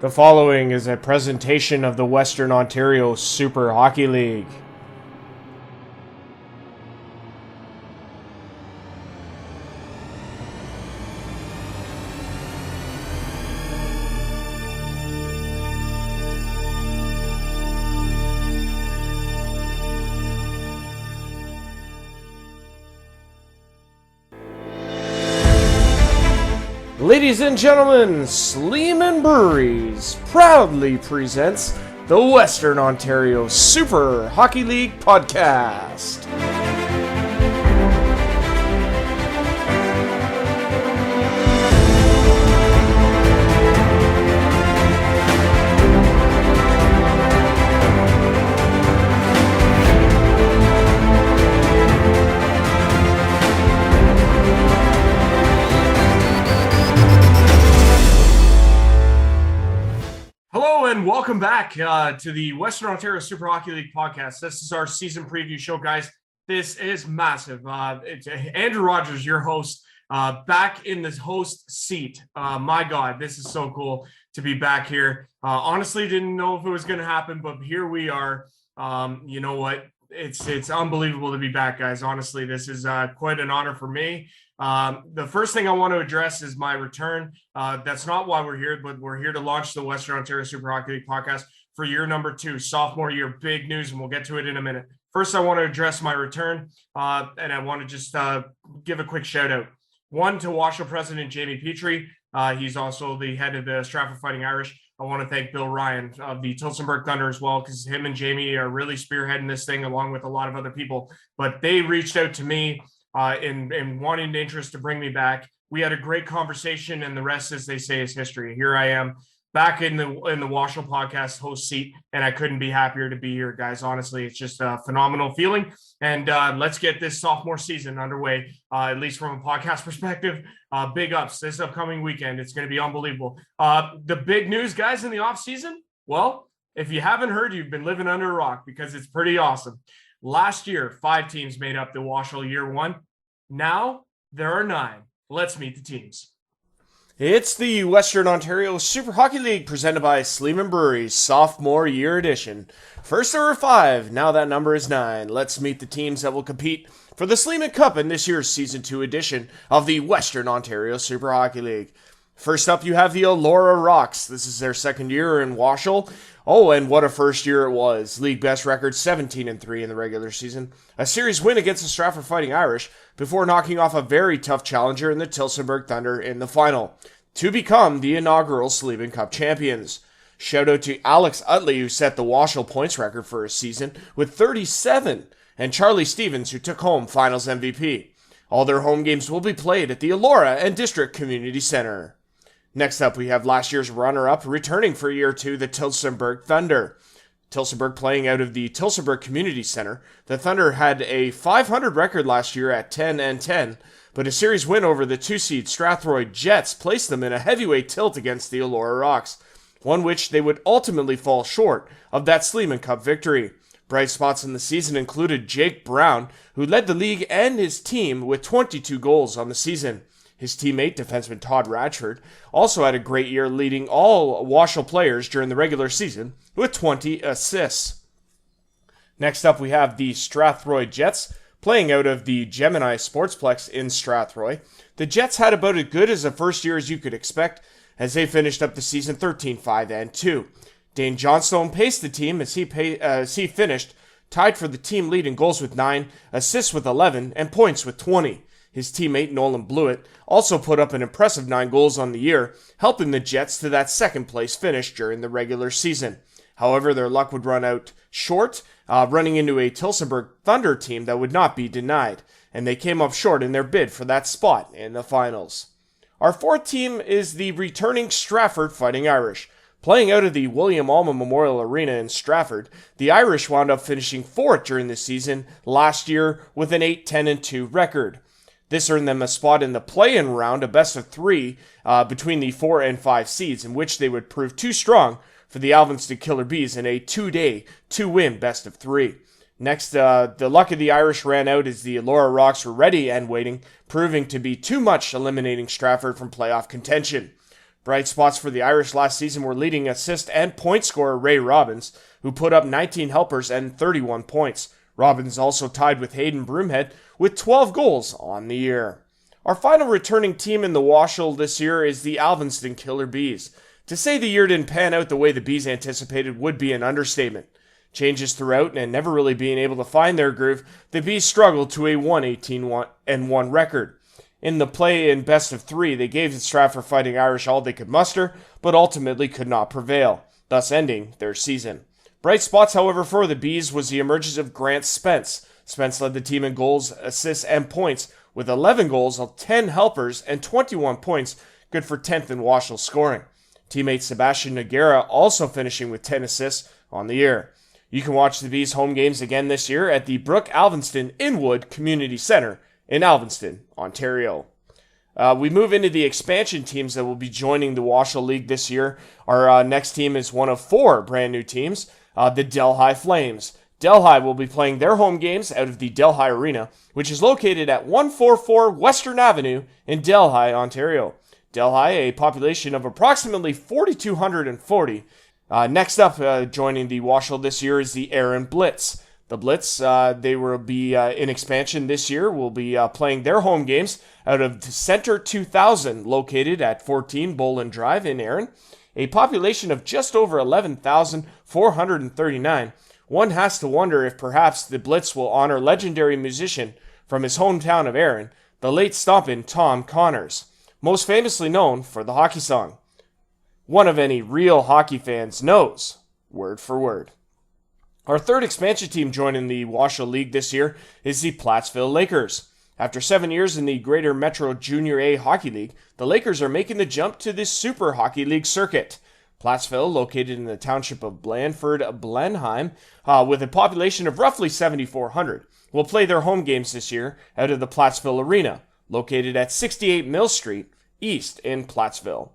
The following is a presentation of the Western Ontario Super Hockey League. Ladies and gentlemen, Sleeman Breweries proudly presents the Western Ontario Super Hockey League podcast. And welcome back to the Western Ontario Super Hockey League podcast. This is our season preview show, guys. This is massive. It's Andrew Rogers, your host, back in this host seat. My God, this is so cool to be back here. Honestly, didn't know if it was going to happen, but here we are. You know what? It's unbelievable to be back, guys. Honestly, this is quite an honor for me. The first thing I want to address is my return. That's not why we're here, but we're here to launch the Western Ontario Super Hockey League podcast for year number 2, sophomore year. Big news, and we'll get to it in a minute. First, I want to address my return, and I want to just give a quick shout out. One, to WOSHL president Jamie Petry. He's also the head of the Stratford Fighting Irish. I want to thank Bill Ryan of the Tillsonburg Thunder as well, because him and Jamie are really spearheading this thing along with a lot of other people. But they reached out to me in wanting interest to bring me back. We had a great conversation, and the rest, as they say, is history. Here I am back in the WOSHL podcast host seat, and I couldn't be happier to be here, guys. Honestly, it's just a phenomenal feeling. And let's get this sophomore season underway, at least from a podcast perspective. Big ups this upcoming weekend. It's going to be unbelievable. The big news, guys, in the off season. Well, if you haven't heard, you've been living under a rock, because it's pretty awesome. Last year, 5 teams made up the WOSHL year 1. Now there are 9. Let's meet the teams. It's the Western Ontario Super Hockey League presented by Sleeman Breweries sophomore year edition. First there were 5, now that number is 9. Let's meet the teams that will compete for the Sleeman Cup in this year's Season 2 edition of the Western Ontario Super Hockey League. First up, you have the Elora Rocks. This is their second year in WOSHL. Oh, and what a first year it was. League best record, 17-3 in the regular season. A series win against the Stratford Fighting Irish before knocking off a very tough challenger in the Tillsonburg Thunder in the final to become the inaugural Sleeman Cup champions. Shout out to Alex Huntley, who set the WOSHL points record for a season with 37, and Charlie Stevens, who took home finals MVP. All their home games will be played at the Elora and District Community Center. Next up, we have last year's runner-up returning for year 2, the Tillsonburg Thunder. Tillsonburg playing out of the Tillsonburg Community Center. The Thunder had a .500 record last year at 10-10, but a series win over the 2-seed Strathroy Jets placed them in a heavyweight tilt against the Elora Rocks, one which they would ultimately fall short of that Sleeman Cup victory. Bright spots in the season included Jake Brown, who led the league and his team with 22 goals on the season. His teammate, defenseman Todd Ratchford, also had a great year, leading all WOSHL players during the regular season with 20 assists. Next up, we have the Strathroy Jets, playing out of the Gemini Sportsplex in Strathroy. The Jets had about as good as a first year as you could expect, as they finished up the season 13-5-2. Dane Johnstone paced the team as he finished tied for the team lead in goals with 9, assists with 11, and points with 20. His teammate, Nolan Blewett, also put up an impressive 9 goals on the year, helping the Jets to that second-place finish during the regular season. However, their luck would run out short, running into a Tillsonburg Thunder team that would not be denied, and they came up short in their bid for that spot in the finals. Our 4th team is the returning Stratford Fighting Irish. Playing out of the William Alma Memorial Arena in Stratford, the Irish wound up finishing 4th during the season last year with an 8-10-2 record. This earned them a spot in the play-in round, a best-of-3 between the 4 and 5 seeds, in which they would prove too strong for the Alvinston Killer Bees in a 2-day, 2-win best-of-3. Next, the luck of the Irish ran out as the Elora Rocks were ready and waiting, proving to be too much, eliminating Stratford from playoff contention. Bright spots for the Irish last season were leading assist and point scorer Ray Robbins, who put up 19 helpers and 31 points. Robbins also tied with Hayden Broomhead with 12 goals on the year. Our final returning team in the WOSHL this year is the Alvinston Killer Bees. To say the year didn't pan out the way the Bees anticipated would be an understatement. Changes throughout and never really being able to find their groove, the Bees struggled to a 1-18-1 record. In the play-in best-of-3, they gave the Stratford Fighting Irish all they could muster, but ultimately could not prevail, thus ending their season. Bright spots, however, for the Bees was the emergence of Grant Spence. Spence led the team in goals, assists, and points, with 11 goals, 10 helpers, and 21 points, good for 10th in WOSHL scoring. Teammate Sebastian Noguera also finishing with 10 assists on the year. You can watch the Bees' home games again this year at the Brooke Alvinston Inwood Community Centre in Alvinston, Ontario. We move into the expansion teams that will be joining the WOSHL League this year. Our next team is one of 4 brand new teams, the Delhi Flames. Delhi will be playing their home games out of the Delhi Arena, which is located at 144 Western Avenue in Delhi, Ontario. Delhi, a population of approximately 4,240. Next up, joining the WOSHL this year is the Erin Blitz. The Blitz, they will be in expansion this year, will be playing their home games out of Center 2000, located at 14 Boland Drive in Erin. A population of just over 11,439. One has to wonder if perhaps the Blitz will honor legendary musician from his hometown of Erin, the late stompin' Tom Connors, most famously known for the hockey song. One of any real hockey fans knows, word for word. Our third expansion team joining the WOSHL League this year is the Plattsville Lakers. After 7 years in the Greater Metro Junior A Hockey League, the Lakers are making the jump to the Super Hockey League circuit. Plattsville, located in the township of Blandford-Blenheim, with a population of roughly 7,400, will play their home games this year out of the Plattsville Arena, located at 68 Mill Street, East in Plattsville.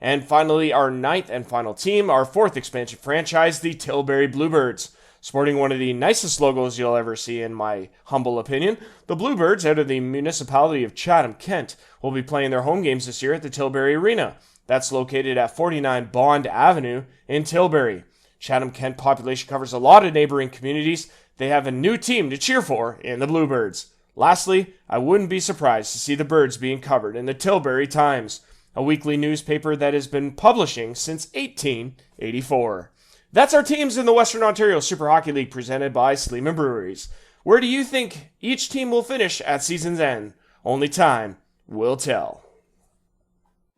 And finally, our ninth and final team, our fourth expansion franchise, the Tilbury Bluebirds. Sporting one of the nicest logos you'll ever see, in my humble opinion, the Bluebirds, out of the municipality of Chatham, Kent, will be playing their home games this year at the Tilbury Arena. That's located at 49 Bond Avenue in Tilbury. Chatham, Kent population covers a lot of neighboring communities. They have a new team to cheer for in the Bluebirds. Lastly, I wouldn't be surprised to see the Birds being covered in the Tilbury Times, a weekly newspaper that has been publishing since 1884. That's our teams in the Western Ontario Super Hockey League presented by Sleeman Breweries. Where do you think each team will finish at season's end? Only time will tell.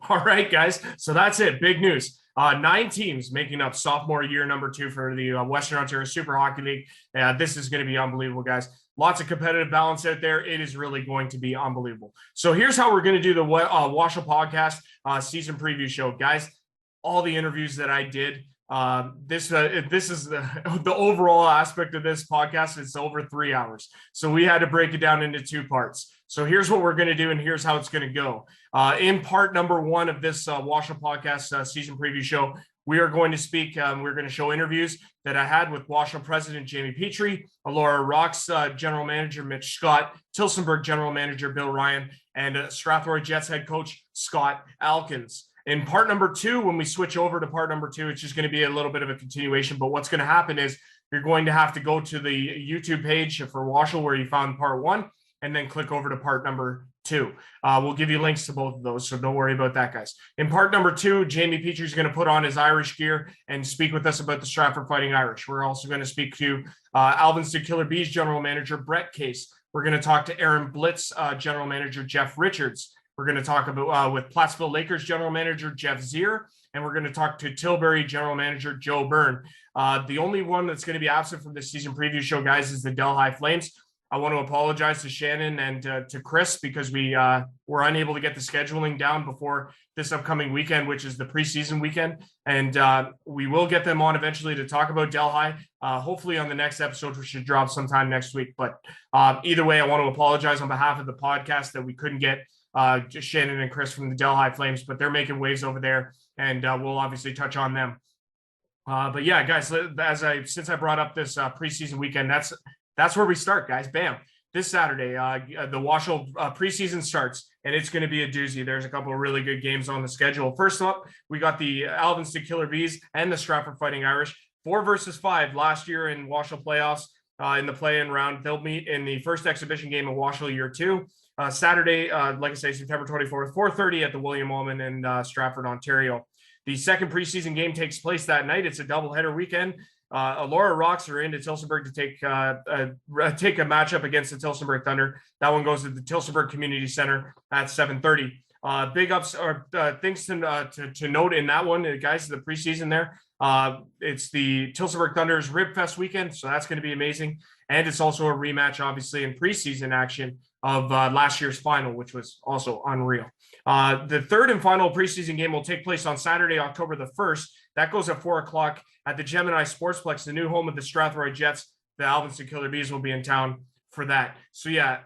All right, guys. So that's it. Big news. 9 teams making up sophomore year number 2 for the Western Ontario Super Hockey League. This is going to be unbelievable, guys. Lots of competitive balance out there. It is really going to be unbelievable. So here's how we're going to do the WOSHL podcast season preview show, guys. All the interviews that I did. This is the overall aspect of this podcast. It's over 3 hours. So we had to break it down into 2 parts. So here's what we're going to do, and here's how it's going to go. In part number 1 of this WOSHL podcast season preview show, we are going to speak. We're going to show interviews that I had with WOSHL President Jamie Petry, Allura Rocks General Manager Mitch Scott, Tillsonburg General Manager Bill Ryan, and Strathroy Jets head coach Scott Alkins. In part number 2, when we switch over to part number 2, it's just going to be a little bit of a continuation. But what's going to happen is you're going to have to go to the YouTube page for WOSHL where you found part 1, and then click over to part number 2. We'll give you links to both of those, so don't worry about that, guys. In part number 2, Jamie Petry is going to put on his Irish gear and speak with us about the Stratford Fighting Irish. We're also going to speak to Alvinston Killer Bees General Manager Brett Case. We're going to talk to Erin Blitz General Manager Jeff Richards. We're going to talk about with Plattsville Lakers General Manager Jeff Zier, and we're going to talk to Tilbury General Manager Joe Byrne. The only one that's going to be absent from this season preview show, guys, is the Delhi Flames. I want to apologize to Shannon and to Chris because we were unable to get the scheduling down before this upcoming weekend, which is the preseason weekend. And we will get them on eventually to talk about Delhi, hopefully on the next episode, which should drop sometime next week. But either way, I want to apologize on behalf of the podcast that we couldn't get just Shannon and Chris from the Delhi Flames, but they're making waves over there, and we'll obviously touch on them. But yeah, guys, since I brought up this preseason weekend, that's where we start, guys. Bam. this Saturday, the WOSHL preseason starts, and it's going to be a doozy. There's a couple of really good games on the schedule. First up, we got the Alvinston Killer Bees and the Stratford Fighting Irish. 4 versus 5 last year in WOSHL playoffs. In the play-in round, they'll meet in the first exhibition game of WOSHL Year 2. Saturday, like I say, September 24th, 4:30 at the William Allman in Stratford, Ontario. The second preseason game takes place that night. It's a doubleheader weekend. Elora Rocks are into Tillsonburg to take a matchup against the Tillsonburg Thunder. That one goes to the Tillsonburg Community Center at 7:30. Big ups or things to note in that one, guys. The preseason there. It's the Tillsonburg Thunder's Rib Fest weekend, so that's going to be amazing. And it's also a rematch, obviously, in preseason action of last year's final, which was also unreal. The third and final preseason game will take place on Saturday, October the 1st. That goes at 4 o'clock at the Gemini Sportsplex, the new home of the Strathroy Jets. The Alvinston Killer Bees will be in town for that. So yeah,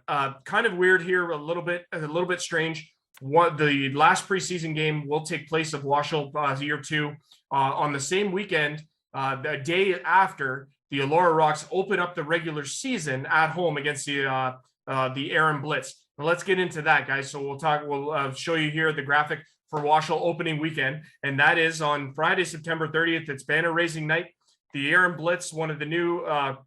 kind of weird here, a little bit strange. The last preseason game will take place of WOSHL Year 2 on the same weekend, the day after the Elora Rocks open up the regular season at home against the Aaron Blitz. Now let's get into that, guys. So we'll show you here the graphic for WOSHL opening weekend, and that is on Friday, September 30th. It's banner raising night. The Aaron Blitz, one of the new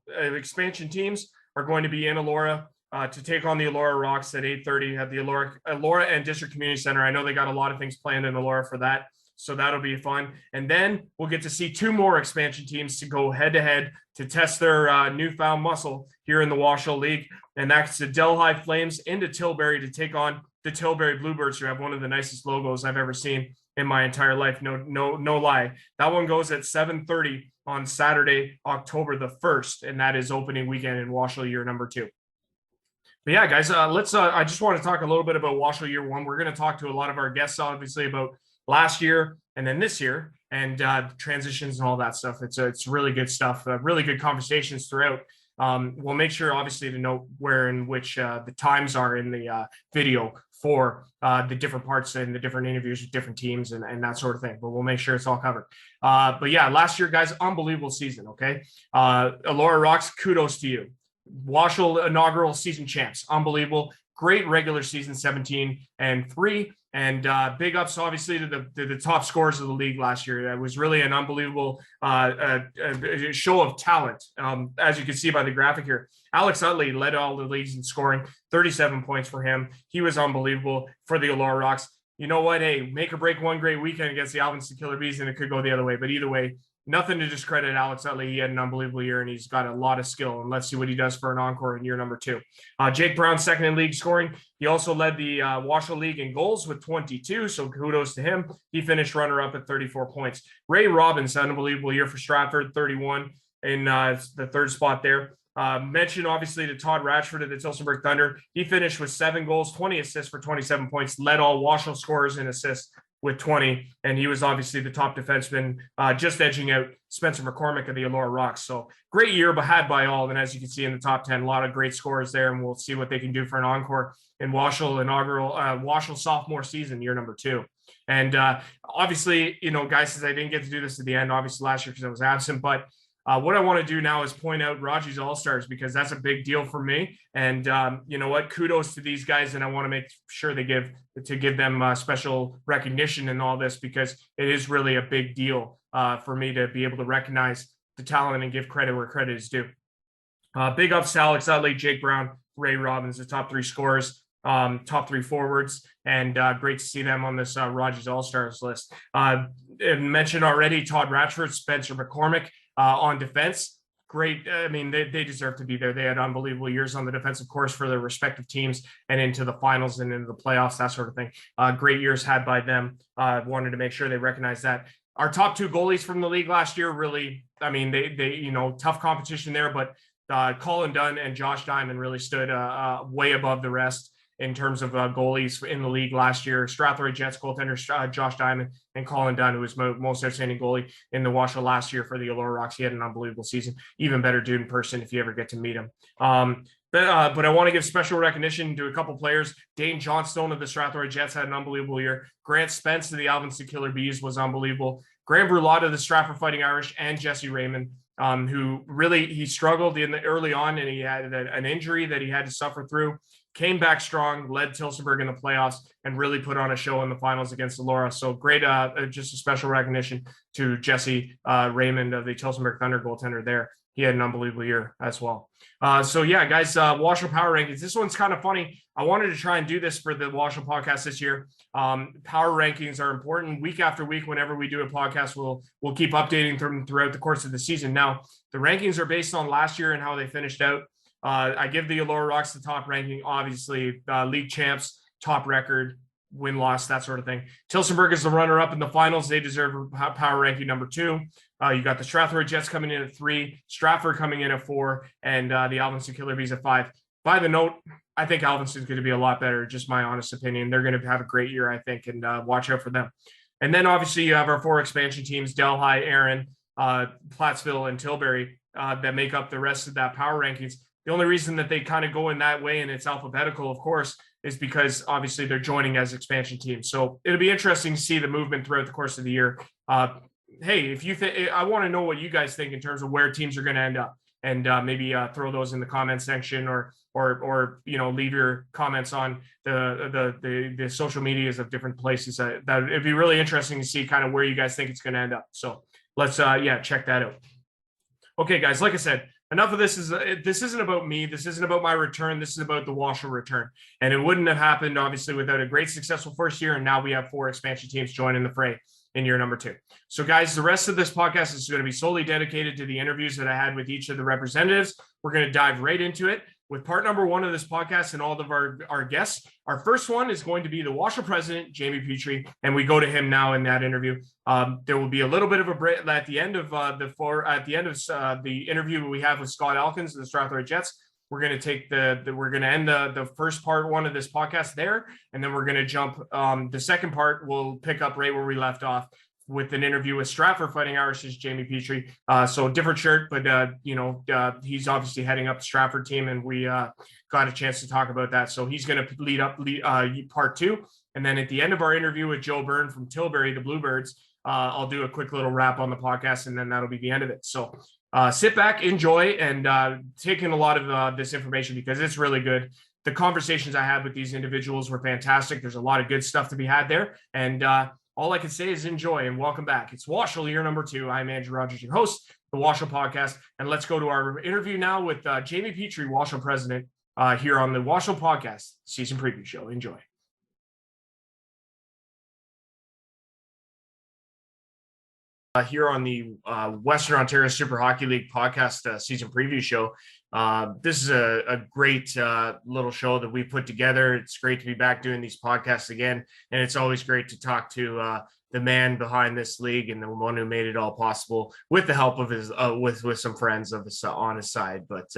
expansion teams, are going to be in Elora to take on the Elora Rocks at 8:30 at the Elora and District Community Center. I know they got a lot of things planned in Elora for that, so that'll be fun. And then we'll get to see 2 more expansion teams to go head-to-head to test their newfound muscle here in the WOSHL League, and that's the Delhi Flames into Tilbury to take on the Tilbury Bluebirds, who have one of the nicest logos I've ever seen in my entire life. No lie. That one goes at 7:30 on Saturday, October the 1st, and that is opening weekend in WOSHL Year number 2. But yeah, guys, let's. I just want to talk a little bit about WOSHL Year 1. We're going to talk to a lot of our guests, obviously, about last year and then this year, and transitions and all that stuff. It's really good stuff. Really good conversations throughout. We'll make sure, obviously, to note where and which the times are in the video for the different parts and the different interviews with different teams and that sort of thing. But we'll make sure it's all covered. But yeah, last year, guys, unbelievable season. Okay, Elora Rocks, kudos to you. WOSHL inaugural season champs, unbelievable. Great regular season, 17-3. And big ups, obviously, to the top scorers of the league last year. It was really an unbelievable show of talent. As you can see by the graphic here, Alex Huntley led all the leagues in scoring, 37 points for him. He was unbelievable for the Elora Rocks. You know what? Hey, make or break one great weekend against the Alvinston Killer Bees, and it could go the other way. But either way, nothing to discredit Alex Huntley. He had an unbelievable year, and he's got a lot of skill. And let's see what he does for an encore in year number 2. Jake Brown, second in league scoring. He also led the WOSHL League in goals with 22, so kudos to him. He finished runner-up at 34 points. Ray Robbins, unbelievable year for Stratford, 31 in the third spot there. Mention, obviously, to Todd Ratchford of the Tillsonburg Thunder. He finished with 7 goals, 20 assists for 27 points, led all WOSHL scorers in assists with 20, and he was obviously the top defenseman, just edging out Spencer McCormick of the Elora Rocks. So great year, but had by all. And as you can see in the top 10, a lot of great scores there, and we'll see what they can do for an encore in WOSHL inaugural WOSHL sophomore season, year number 2. And obviously, you know, guys, since I didn't get to do this at the end, obviously last year because I was absent, but what I want to do now is point out Raji's All-Stars, because that's a big deal for me. And you know what? Kudos to these guys, and I want to make sure they give them special recognition in all this, because it is really a big deal for me to be able to recognize the talent and give credit where credit is due. Big ups to Alex Utley, Jake Brown, Ray Robbins, the top 3 scorers, top 3 forwards, and great to see them on this Raji's All-Stars list. Mentioned already, Todd Ratchford, Spencer McCormick, on defense. Great. I mean, they deserve to be there. They had unbelievable years on the defensive course for their respective teams and into the finals and into the playoffs, that sort of thing. Great years had by them. Wanted to make sure they recognize that. Our top 2 goalies from the league last year, really, I mean, they you know, tough competition there, but Colin Dunn and Josh Diamond really stood way above the rest in terms of goalies in the league last year. Strathroy Jets goaltender Josh Diamond and Colin Dunn, who was most outstanding goalie in the WOSHL last year for the Elora Rocks. He had an unbelievable season. Even better dude in person if you ever get to meet him. But I want to give special recognition to a couple players. Dane Johnstone of the Strathroy Jets had an unbelievable year. Grant Spence of the Alvinston Killer Bees was unbelievable. Graham Brulata, the Stratford Fighting Irish, and Jesse Raymond, who really, he struggled in the early on, and he had an injury that he had to suffer through. Came back strong, led Tillsonburg in the playoffs, and really put on a show in the finals against Elora. So great, just a special recognition to Jesse Raymond of the Tillsonburg Thunder goaltender there. He had an unbelievable year as well. So yeah, guys, WOSHL Power Rankings. This one's kind of funny. I wanted to try and do this for the WOSHL podcast this year. Power rankings are important. Week after week, whenever we do a podcast, we'll keep updating them throughout the course of the season. Now, the rankings are based on last year and how they finished out. I give the Elora Rocks the top ranking, obviously, league champs, top record, win-loss, that sort of thing. Tillsonburg is the runner-up in the finals. They deserve power ranking number 2. You got the Strathroy Jets coming in at 3, Stratford coming in at 4, and the Alvinston Killer Bees at 5. By the note, I think Alvinston's going to be a lot better, just my honest opinion. They're going to have a great year, I think, and watch out for them. And then, obviously, you have our 4 expansion teams, Delhi, Erin, Plattsville, and Tilbury, that make up the rest of that power rankings. The only reason that they kind of go in that way, and it's alphabetical, of course, is because obviously they're joining as expansion teams. So it'll be interesting to see the movement throughout the course of the year. Hey, if you think, I want to know what you guys think in terms of where teams are going to end up, and maybe throw those in the comment section, or leave your comments on the social medias of different places. That it'd be really interesting to see kind of where you guys think it's going to end up. So let's check that out. Okay, guys, like I said, enough of this. This isn't about me. This isn't about my return. This is about the WOSHL return. And it wouldn't have happened, obviously, without a great, successful first year. And now we have 4 expansion teams joining the fray in year number 2. So, guys, the rest of this podcast is going to be solely dedicated to the interviews that I had with each of the representatives. We're going to dive right into it with part number 1 of this podcast and all of our guests. Our first one is going to be the WOSHL president, Jamie Petry, and we go to him now in that interview. There will be a little bit of a break at the end of the interview we have with Scott Elkins of the Strathroy Jets. We're going to take we're going to end the first part 1 of this podcast there, and then we're going to jump. The second part we'll pick up right where we left off with an interview with Stratford Fighting Irish's Jamie Petry. So different shirt, but he's obviously heading up the Stratford team, and we got a chance to talk about that. So he's going to lead up part 2, and then at the end of our interview with Joe Byrne from Tilbury, the Bluebirds, I'll do a quick little wrap on the podcast, and then that'll be the end of it. So sit back, enjoy, and take in a lot of this information because it's really good. The conversations I had with these individuals were fantastic. There's a lot of good stuff to be had there, and all I can say is enjoy and welcome back. It's WOSHL year number 2. I'm Andrew Rogers, your host, the WOSHL podcast, and let's go to our interview now with Jamie Petry, WOSHL president, here on the WOSHL podcast season preview show. Enjoy. Here on the Western Ontario Super Hockey League podcast season preview show. This is a great little show that we put together. It's great to be back doing these podcasts again, and it's always great to talk to the man behind this league and the one who made it all possible with the help of his with some friends of his on his side. But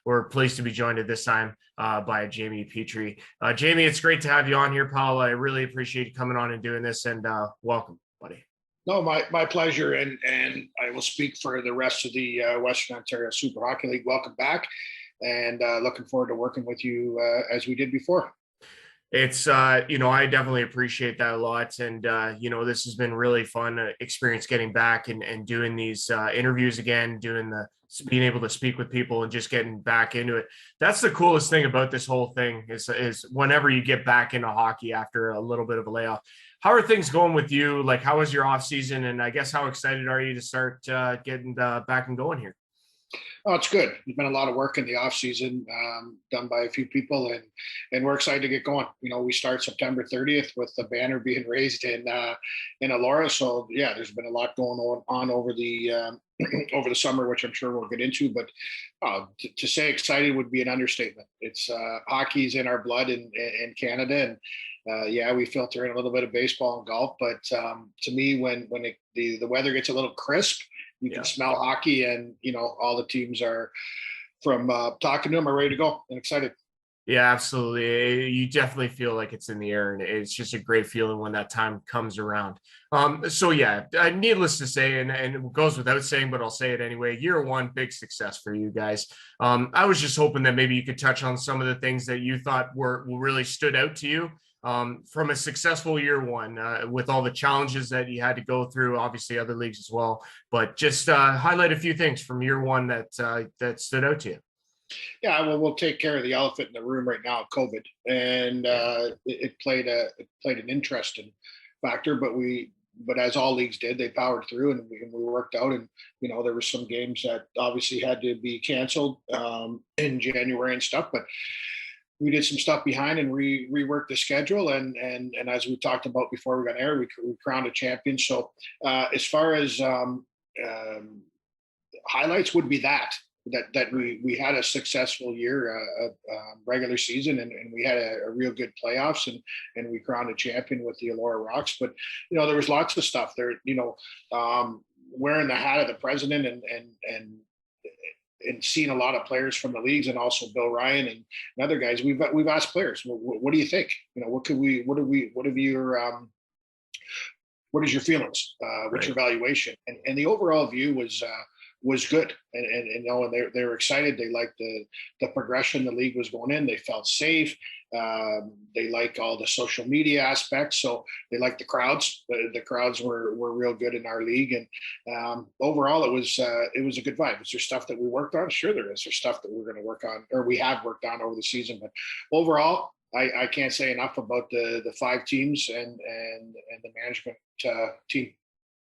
we're pleased to be joined at this time by Jamie Petry. Jamie, it's great to have you on here, pal. I really appreciate you coming on and doing this, and welcome, buddy. No, my pleasure, and I will speak for the rest of the Western Ontario Super Hockey League. Welcome back, and looking forward to working with you as we did before. It's I definitely appreciate that a lot, and this has been really fun experience getting back and doing these interviews again, being able to speak with people and just getting back into it. That's the coolest thing about this whole thing is whenever you get back into hockey after a little bit of a layoff. How are things going with you? Like, how was your off season? And I guess how excited are you to start getting back and going here? Oh, it's good. There's been a lot of work in the off season done by a few people, and we're excited to get going. We start September 30th with the banner being raised in Elora. So yeah, there's been a lot going on over the over the summer, which I'm sure we'll get into. But to say excited would be an understatement. It's hockey's in our blood in Canada, and we filter in a little bit of baseball and golf. But to me, when the weather gets a little crisp, you can smell hockey, and all the teams are from talking to them are ready to go and excited. Yeah, absolutely. You definitely feel like it's in the air, and it's just a great feeling when that time comes around. So yeah, needless to say, and it goes without saying, but I'll say it anyway. Year 1, big success for you guys. I was just hoping that maybe you could touch on some of the things that you thought were really stood out to you from a successful year one with all the challenges that you had to go through, obviously other leagues as well, but just highlight a few things from year one that stood out to you. Yeah, well, we'll take care of the elephant in the room right now, COVID, and it played an interesting factor. But as all leagues did, they powered through, and we worked out. And there were some games that obviously had to be canceled in January and stuff, but we did some stuff behind and reworked the schedule. And as we talked about before we got air, we crowned a champion. So as far as highlights would be that we had a successful year of regular season, and we had a real good playoffs, and we crowned a champion with the Elora Rocks. But there was lots of stuff there. Wearing the hat of the president and seeing a lot of players from the leagues, and also Bill Ryan and other guys. We've asked players, what do you think? What is your feelings? What's your evaluation? And the overall view was good, and they were excited. They liked the progression the league was going in. They felt safe. They like all the social media aspects, so they liked the crowds. The crowds were real good in our league, and overall it was a good vibe. Is there stuff that we worked on? Sure, there is. There's stuff that we're going to work on, or we have worked on over the season. But overall, I can't say enough about the 5 teams and the management team.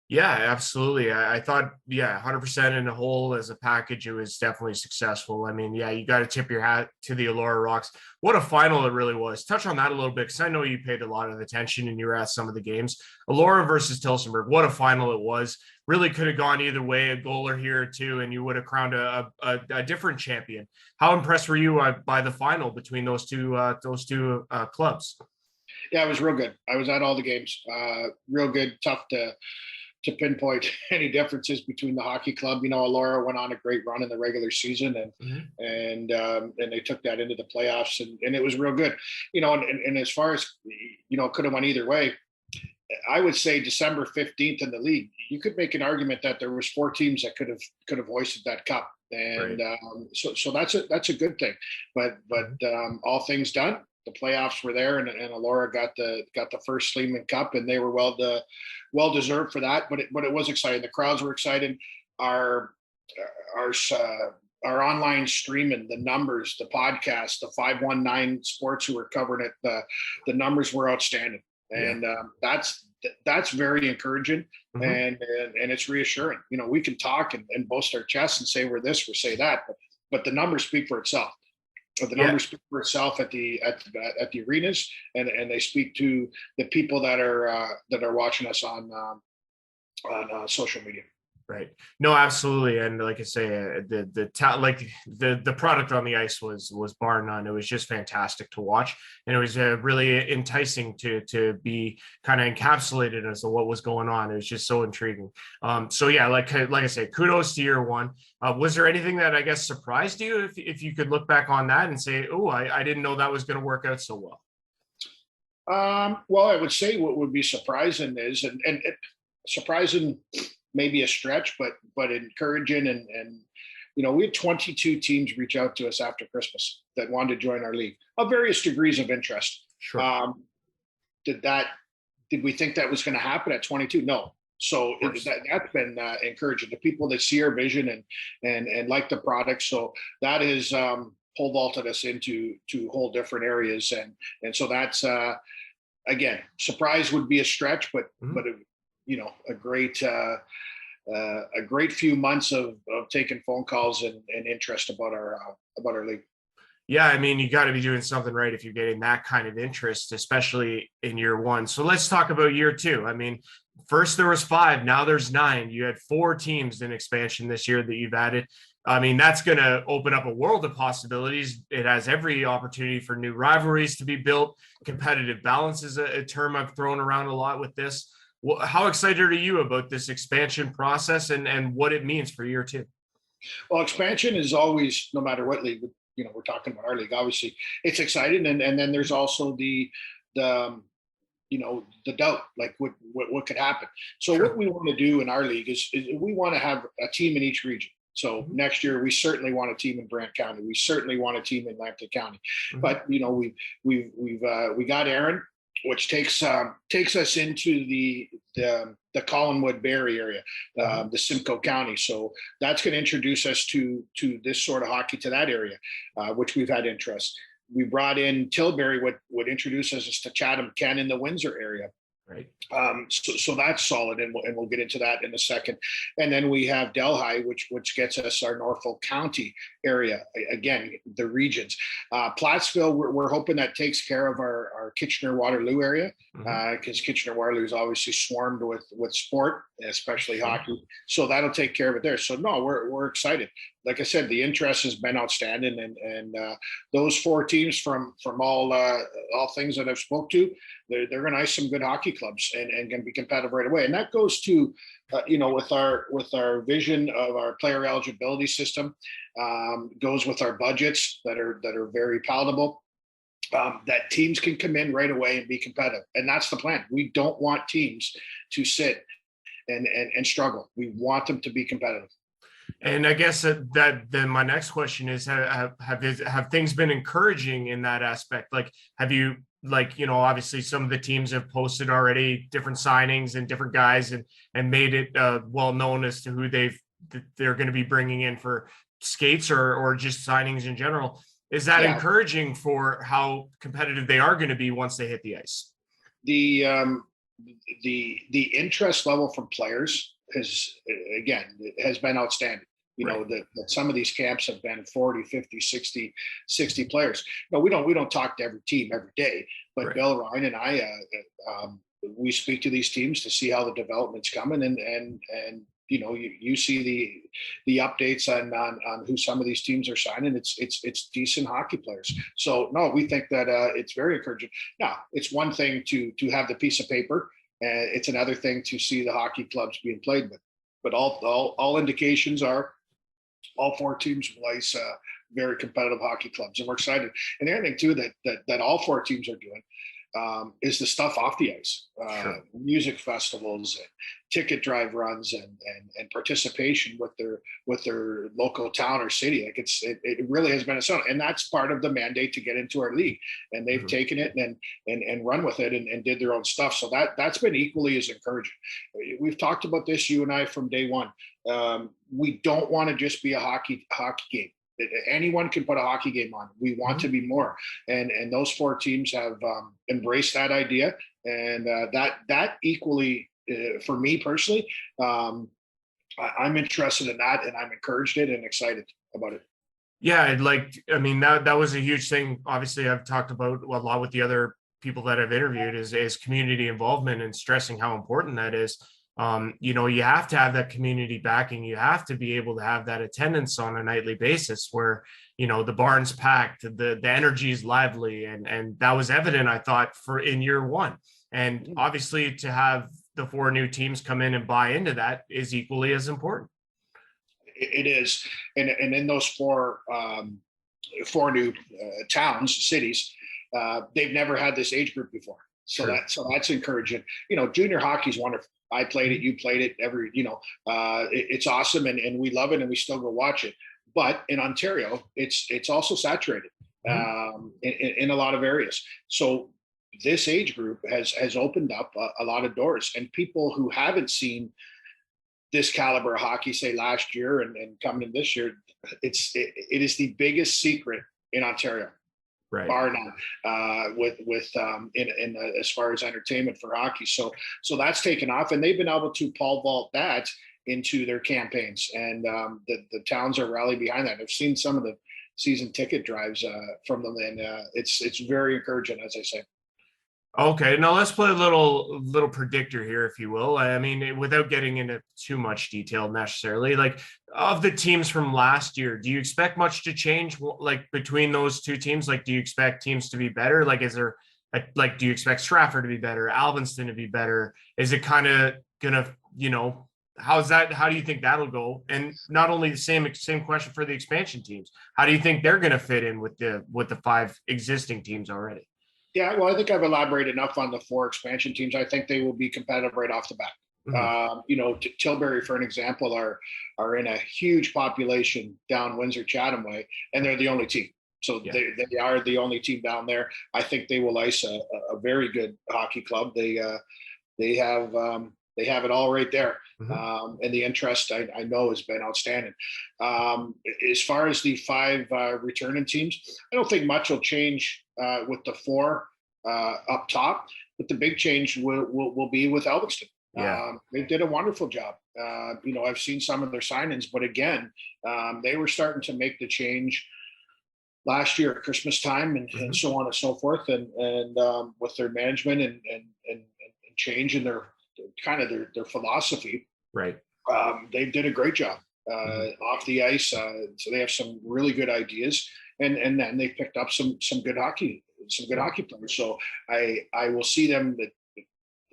Yeah, absolutely. I thought, 100% in the whole as a package, it was definitely successful. I mean, you got to tip your hat to the Elora Rocks. What a final it really was. Touch on that a little bit, because I know you paid a lot of attention and you were at some of the games. Elora versus Tillsonburg, what a final it was. Really could have gone either way, a goaler here or two, and you would have crowned a different champion. How impressed were you by the final between those two clubs? Yeah, it was real good. I was at all the games. Real good, tough to pinpoint any differences between the hockey club. Elora went on a great run in the regular season, and they took that into the playoffs, and it was real good. And as far as could have went either way. I would say December 15th in the league, you could make an argument that there was 4 teams that could have hoisted that cup, and right. So that's a good thing. But all things done, the playoffs were there, and Elora got the first Sleeman Cup, and they were well deserved for that. But it was exciting. The crowds were excited. Our online streaming, the numbers, the podcast, the 519 Sports who were covering it, the numbers were outstanding, and that's very encouraging, and it's reassuring. We can talk and boast our chests and say we're this, we say that, but the numbers speak for itself. The numbers speak for itself at the arenas, and they speak to the people that are watching us on social media. Right. No, absolutely. And like I say, the product on the ice was bar none. It was just fantastic to watch, and it was really enticing to be kind of encapsulated as to what was going on. It was just so intriguing. So yeah, like I say, kudos to year one. Was there anything that I guess surprised you, if you could look back on that and say, oh, I didn't know that was going to work out so well? Well, I would say what would be surprising is, and surprising, maybe a stretch, but encouraging, and we had 22 teams reach out to us after Christmas that wanted to join our league of various degrees of interest. Sure. Did we think that was going to happen at 22? No. So that's been encouraging. The people that see our vision and like the product. So that has pole vaulted us into whole different areas, and so that's again, surprise would be a stretch, but a great few months of taking phone calls and interest about our league. Yeah, I mean, you got to be doing something right if you're getting that kind of interest, especially in year one. So let's talk about year two. I mean, first there was 5, now there's 9. You had 4 teams in expansion this year that you've added. I mean, that's going to open up a world of possibilities. It has every opportunity for new rivalries to be built. Competitive balance is a term I've thrown around a lot with this. How excited are you about this expansion process and what it means for year two? Well, expansion is always, no matter what league, we're talking about our league, obviously it's exciting. And then there's also the doubt, like what could happen. So What we want to do in our league is we want to have a team in each region. So next year, we certainly want a team in Brant County. We certainly want a team in Lambton County. But we got Aaron which takes us into the Collinwood Barrie area, the Simcoe County. So that's going to introduce us to this sort of hockey to that area, which we've had interest. We brought in Tilbury, would introduce us to Chatham, Ken in the Windsor area. Right. So that's solid, and we'll get into that in a second. And then we have Delhi, which gets us our Norfolk County area. Again, the regions. Plattsville, we're hoping that takes care of our Kitchener-Waterloo area, because Kitchener-Waterloo is obviously swarmed with sport, especially hockey. So that'll take care of it there. So no, we're excited. Like I said, the interest has been outstanding, and those 4 teams from all things that I've spoke to, they're going to ice some good hockey clubs and can be competitive right away. And that goes to, with our vision of our player eligibility system, goes with our budgets that are very palatable. That teams can come in right away and be competitive, and that's the plan. We don't want teams to sit and struggle. We want them to be competitive. And I guess that then my next question is, have things been encouraging in that aspect? Like, have you, obviously some of the teams have posted already different signings and different guys and made it well known as to who they're going to be bringing in for skates or just signings in general. Is that encouraging for how competitive they are going to be once they hit the ice? The interest level from players has been outstanding. That some of these camps have been 40, 50, 60 players. No, we don't talk to every team every day, but Bill, Ryan, and I, we speak to these teams to see how the development's coming, and you see the updates on who some of these teams are signing. It's decent hockey players. So no, we think that it's very encouraging. Now, it's one thing to have the piece of paper, and it's another thing to see the hockey clubs being played with. But all indications are all 4 teams will ice very competitive hockey clubs, and we're excited. And the other thing too that all 4 teams are doing is the stuff off the ice, music festivals and ticket drive runs and participation with their local town or city. Like it really has been a son, and that's part of the mandate to get into our league. And they've taken it and run with it and did their own stuff. So that's been equally as encouraging. We've talked about this, you and I, from day one. We don't want to just be a hockey game. Anyone can put a hockey game on. We want to be more, and those 4 teams have embraced that idea, and that equally for me personally, I'm interested in that, and I'm encouraged it and excited about it. Yeah, that was a huge thing. Obviously, I've talked about a lot with the other people that I've interviewed is community involvement and stressing how important that is. You have to have that community backing. You have to be able to have that attendance on a nightly basis where, the barn's packed, the energy is lively. And that was evident, I thought, in year 1. And obviously to have the 4 new teams come in and buy into that is equally as important. It is. And in those 4 new towns, cities, they've never had this age group before. So that's encouraging. Junior hockey is wonderful. I played it, you played it, it's awesome, and we love it, and we still go watch it. But in Ontario, it's also saturated in a lot of areas. So this age group has opened up a lot of doors, and people who haven't seen this caliber of hockey, say last year and coming in this year, it is the biggest secret in Ontario. Right. Bar none, with in as far as entertainment for hockey. So that's taken off, and they've been able to pole vault that into their campaigns, and the towns are rallying behind that. I've seen some of the season ticket drives from them, and it's very encouraging, as I say. Okay, now let's play a little predictor here, if you will. I mean, without getting into too much detail necessarily, like of the teams from last year, do you expect much to change, like between those 2 teams? Like, do you expect teams to be better? Like, do you expect Stratford to be better, Alvinston to be better? Is it kind of gonna, how's that? How do you think that'll go? And not only the same question for the expansion teams. How do you think they're going to fit in with the 5 existing teams already? Yeah, well, I think I've elaborated enough on the 4 expansion teams. I think they will be competitive right off the bat. Tilbury, for an example, are in a huge population down Windsor Chatham way, and they're the only team. So Yeah. they are the only team down there. I think they will ice a very good hockey club. They have it all right there. And the interest I know has been outstanding. As far as the 5 returning teams, I don't think much will change with the 4 up top, but the big change will be with Elviston. Yeah. They did a wonderful job. I've seen some of their signings, but again, they were starting to make the change last year at Christmas time and so on and so forth, and with their management and change in their kind of their philosophy. Right. They did a great job off the ice. So they have some really good ideas, and then they picked up some good hockey players. So I will see them.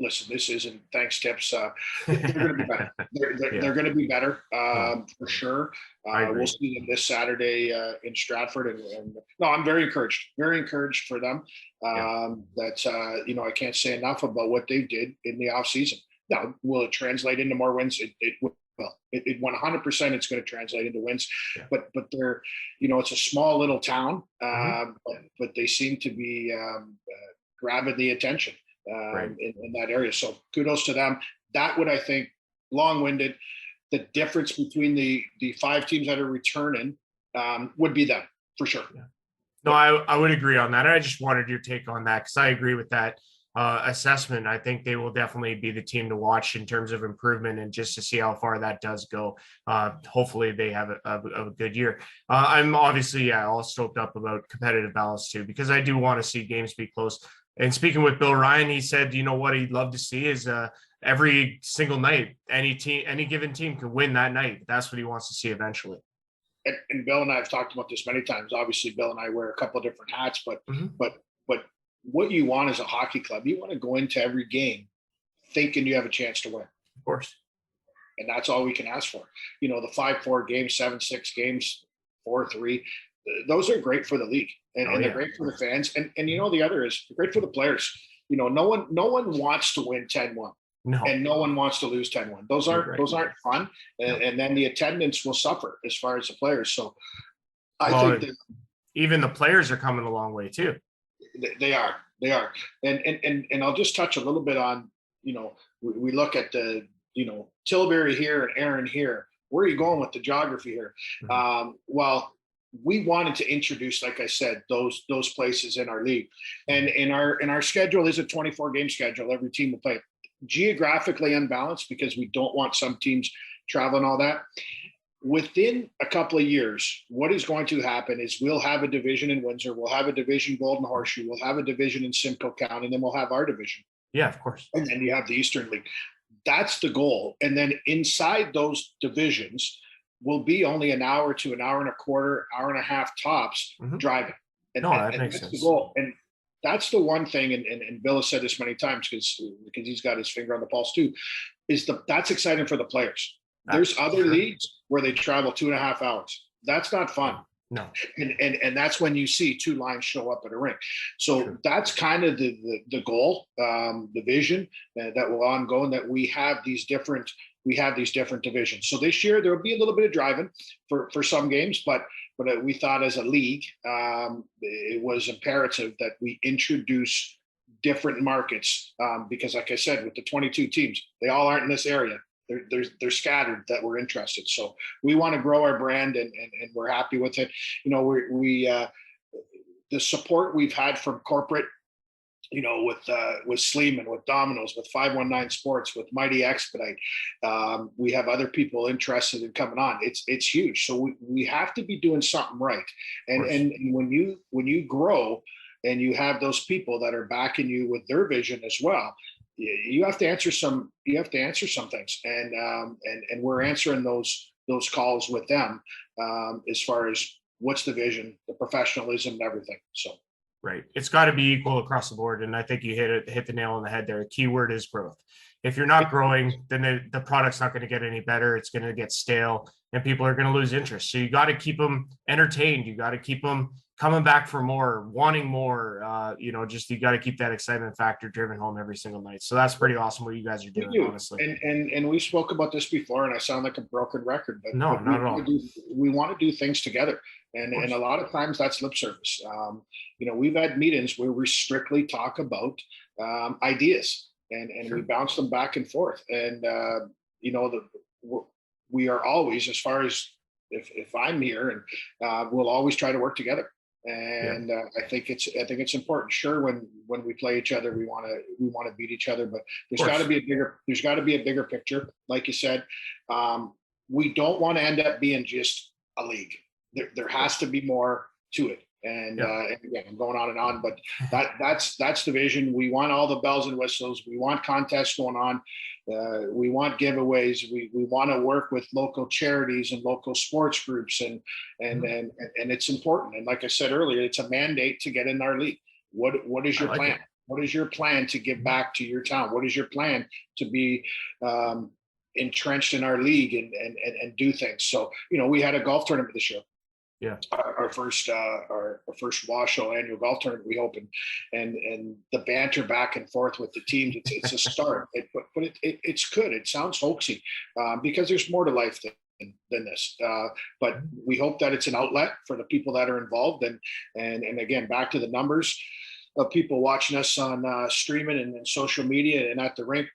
Listen, this isn't thanks tips. They're going to be better. They're going to be better for sure. We'll see them this Saturday in Stratford, and no, I'm very encouraged for them. I can't say enough about what they did in the off season. Now, will it translate into more wins? It will. It 100% it's going to translate into wins, but they're, it's a small little town, but they seem to be grabbing the attention in that area. So kudos to them. That would, I think, long-winded. The difference between the 5 teams that are returning would be them for sure. Yeah. No, I would agree on that. I just wanted your take on that because I agree with that assessment. I think they will definitely be the team to watch in terms of improvement and just to see how far that does go. Hopefully they have a good year. I'm obviously, all stoked up about competitive balance too, because I do want to see games be close. And speaking with Bill Ryan, he said, what he'd love to see is every single night, any given team can win that night. That's what he wants to see eventually. And Bill and I have talked about this many times. Obviously, Bill and I wear a couple of different hats, but what you want as a hockey club, you want to go into every game thinking you have a chance to win. Of course. And that's all we can ask for. The 5-4 games, 7-6 games, 4-3, those are great for the league. And they're great for the fans. And the other is great for the players. No one wants to win 10-1. No. And no one wants to lose 10-1. Those aren't fun. And then the attendance will suffer as far as the players. So I think that even the players are coming a long way too. They are. And I'll just touch a little bit on, we look at the, Tilbury here and Aaron here. Where are you going with the geography here? Well, we wanted to introduce, like I said, those places in our league, and in our schedule is a 24 game schedule. Every team will play geographically unbalanced because we don't want some teams traveling all that. Within a couple of years, what is going to happen is we'll have a division in Windsor, we'll have a division Golden Horseshoe, we'll have a division in Simcoe County, and then we'll have our division. Yeah, of course. And then you have the Eastern League. That's the goal. And then inside those divisions will be only an hour to an hour and a quarter, hour and a half tops driving. And that makes sense. The goal. And that's the one thing, and Bill has said this many times because he's got his finger on the pulse too, that's exciting for the players. There's other leagues where they travel 2.5 hours. That's not fun. No. And that's when you see 2 lines show up at a rink. So that's kind of the goal, the vision that will ongoing, that we have these different divisions. So this year there will be a little bit of driving for some games, but we thought as a league, it was imperative that we introduce different markets because, like I said, with the 22 teams, they all aren't in this area. They're scattered that we're interested. So we want to grow our brand and we're happy with it. The support we've had from corporate, with Sleeman, with Domino's, with 519 Sports, with Mighty Expedite. We have other people interested in coming on. It's huge. So we have to be doing something right. And when you grow and you have those people that are backing you with their vision as well, you have to answer some things, and we're answering those calls with them as far as what's the vision, the professionalism, and everything. So right, it's got to be equal across the board, and I think you hit the nail on the head there. The key word is growth. If you're not growing, then the product's not going to get any better. It's going to get stale, and people are going to lose interest. So you got to keep them entertained. You got to keep them coming back for more, wanting more. Just you got to keep that excitement factor driven home every single night. So that's pretty awesome what you guys are doing, honestly. And we spoke about this before, and I sound like a broken record, but no, not at all. We want to do things together, and a lot of times that's lip service. We've had meetings where we strictly talk about ideas, and we bounce them back and forth, and we are always, as far as if I'm here, and we'll always try to work together. And I think it's important. Sure, when we play each other, we want to beat each other, but there's got to be a bigger picture. Like you said, we don't want to end up being just a league. There has to be more to it. And again, I'm going on and on, but that's the vision. We want all the bells and whistles. We want contests going on. We want giveaways. We want to work with local charities and local sports groups, and it's important. And like I said earlier, it's a mandate to get in our league. What is your plan? What is your plan to give back to your town? What is your plan to be entrenched in our league and do things? So we had a golf tournament this year. Yeah, our first WOSHL annual golf tournament, we hope, and the banter back and forth with the teams, it's a start. But it's good. It sounds hoaxy because there's more to life than this. But we hope that it's an outlet for the people that are involved, and again, back to the numbers of people watching us on streaming and social media and at the rink.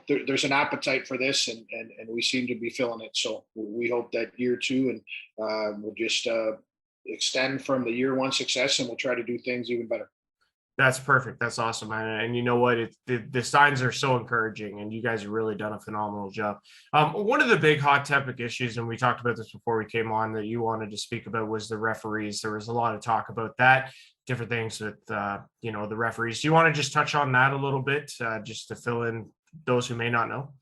There's an appetite for this, and we seem to be filling it. So we hope that year two, and we'll just extend from the year one success, and we'll try to do things even better. That's perfect. That's awesome. And you know what? The signs are so encouraging, and you guys have really done a phenomenal job. One of the big hot topic issues, and we talked about this before we came on, that you wanted to speak about was the referees. There was a lot of talk about that, different things with, the referees. Do you want to just touch on that a little bit, just to fill in those who may not know?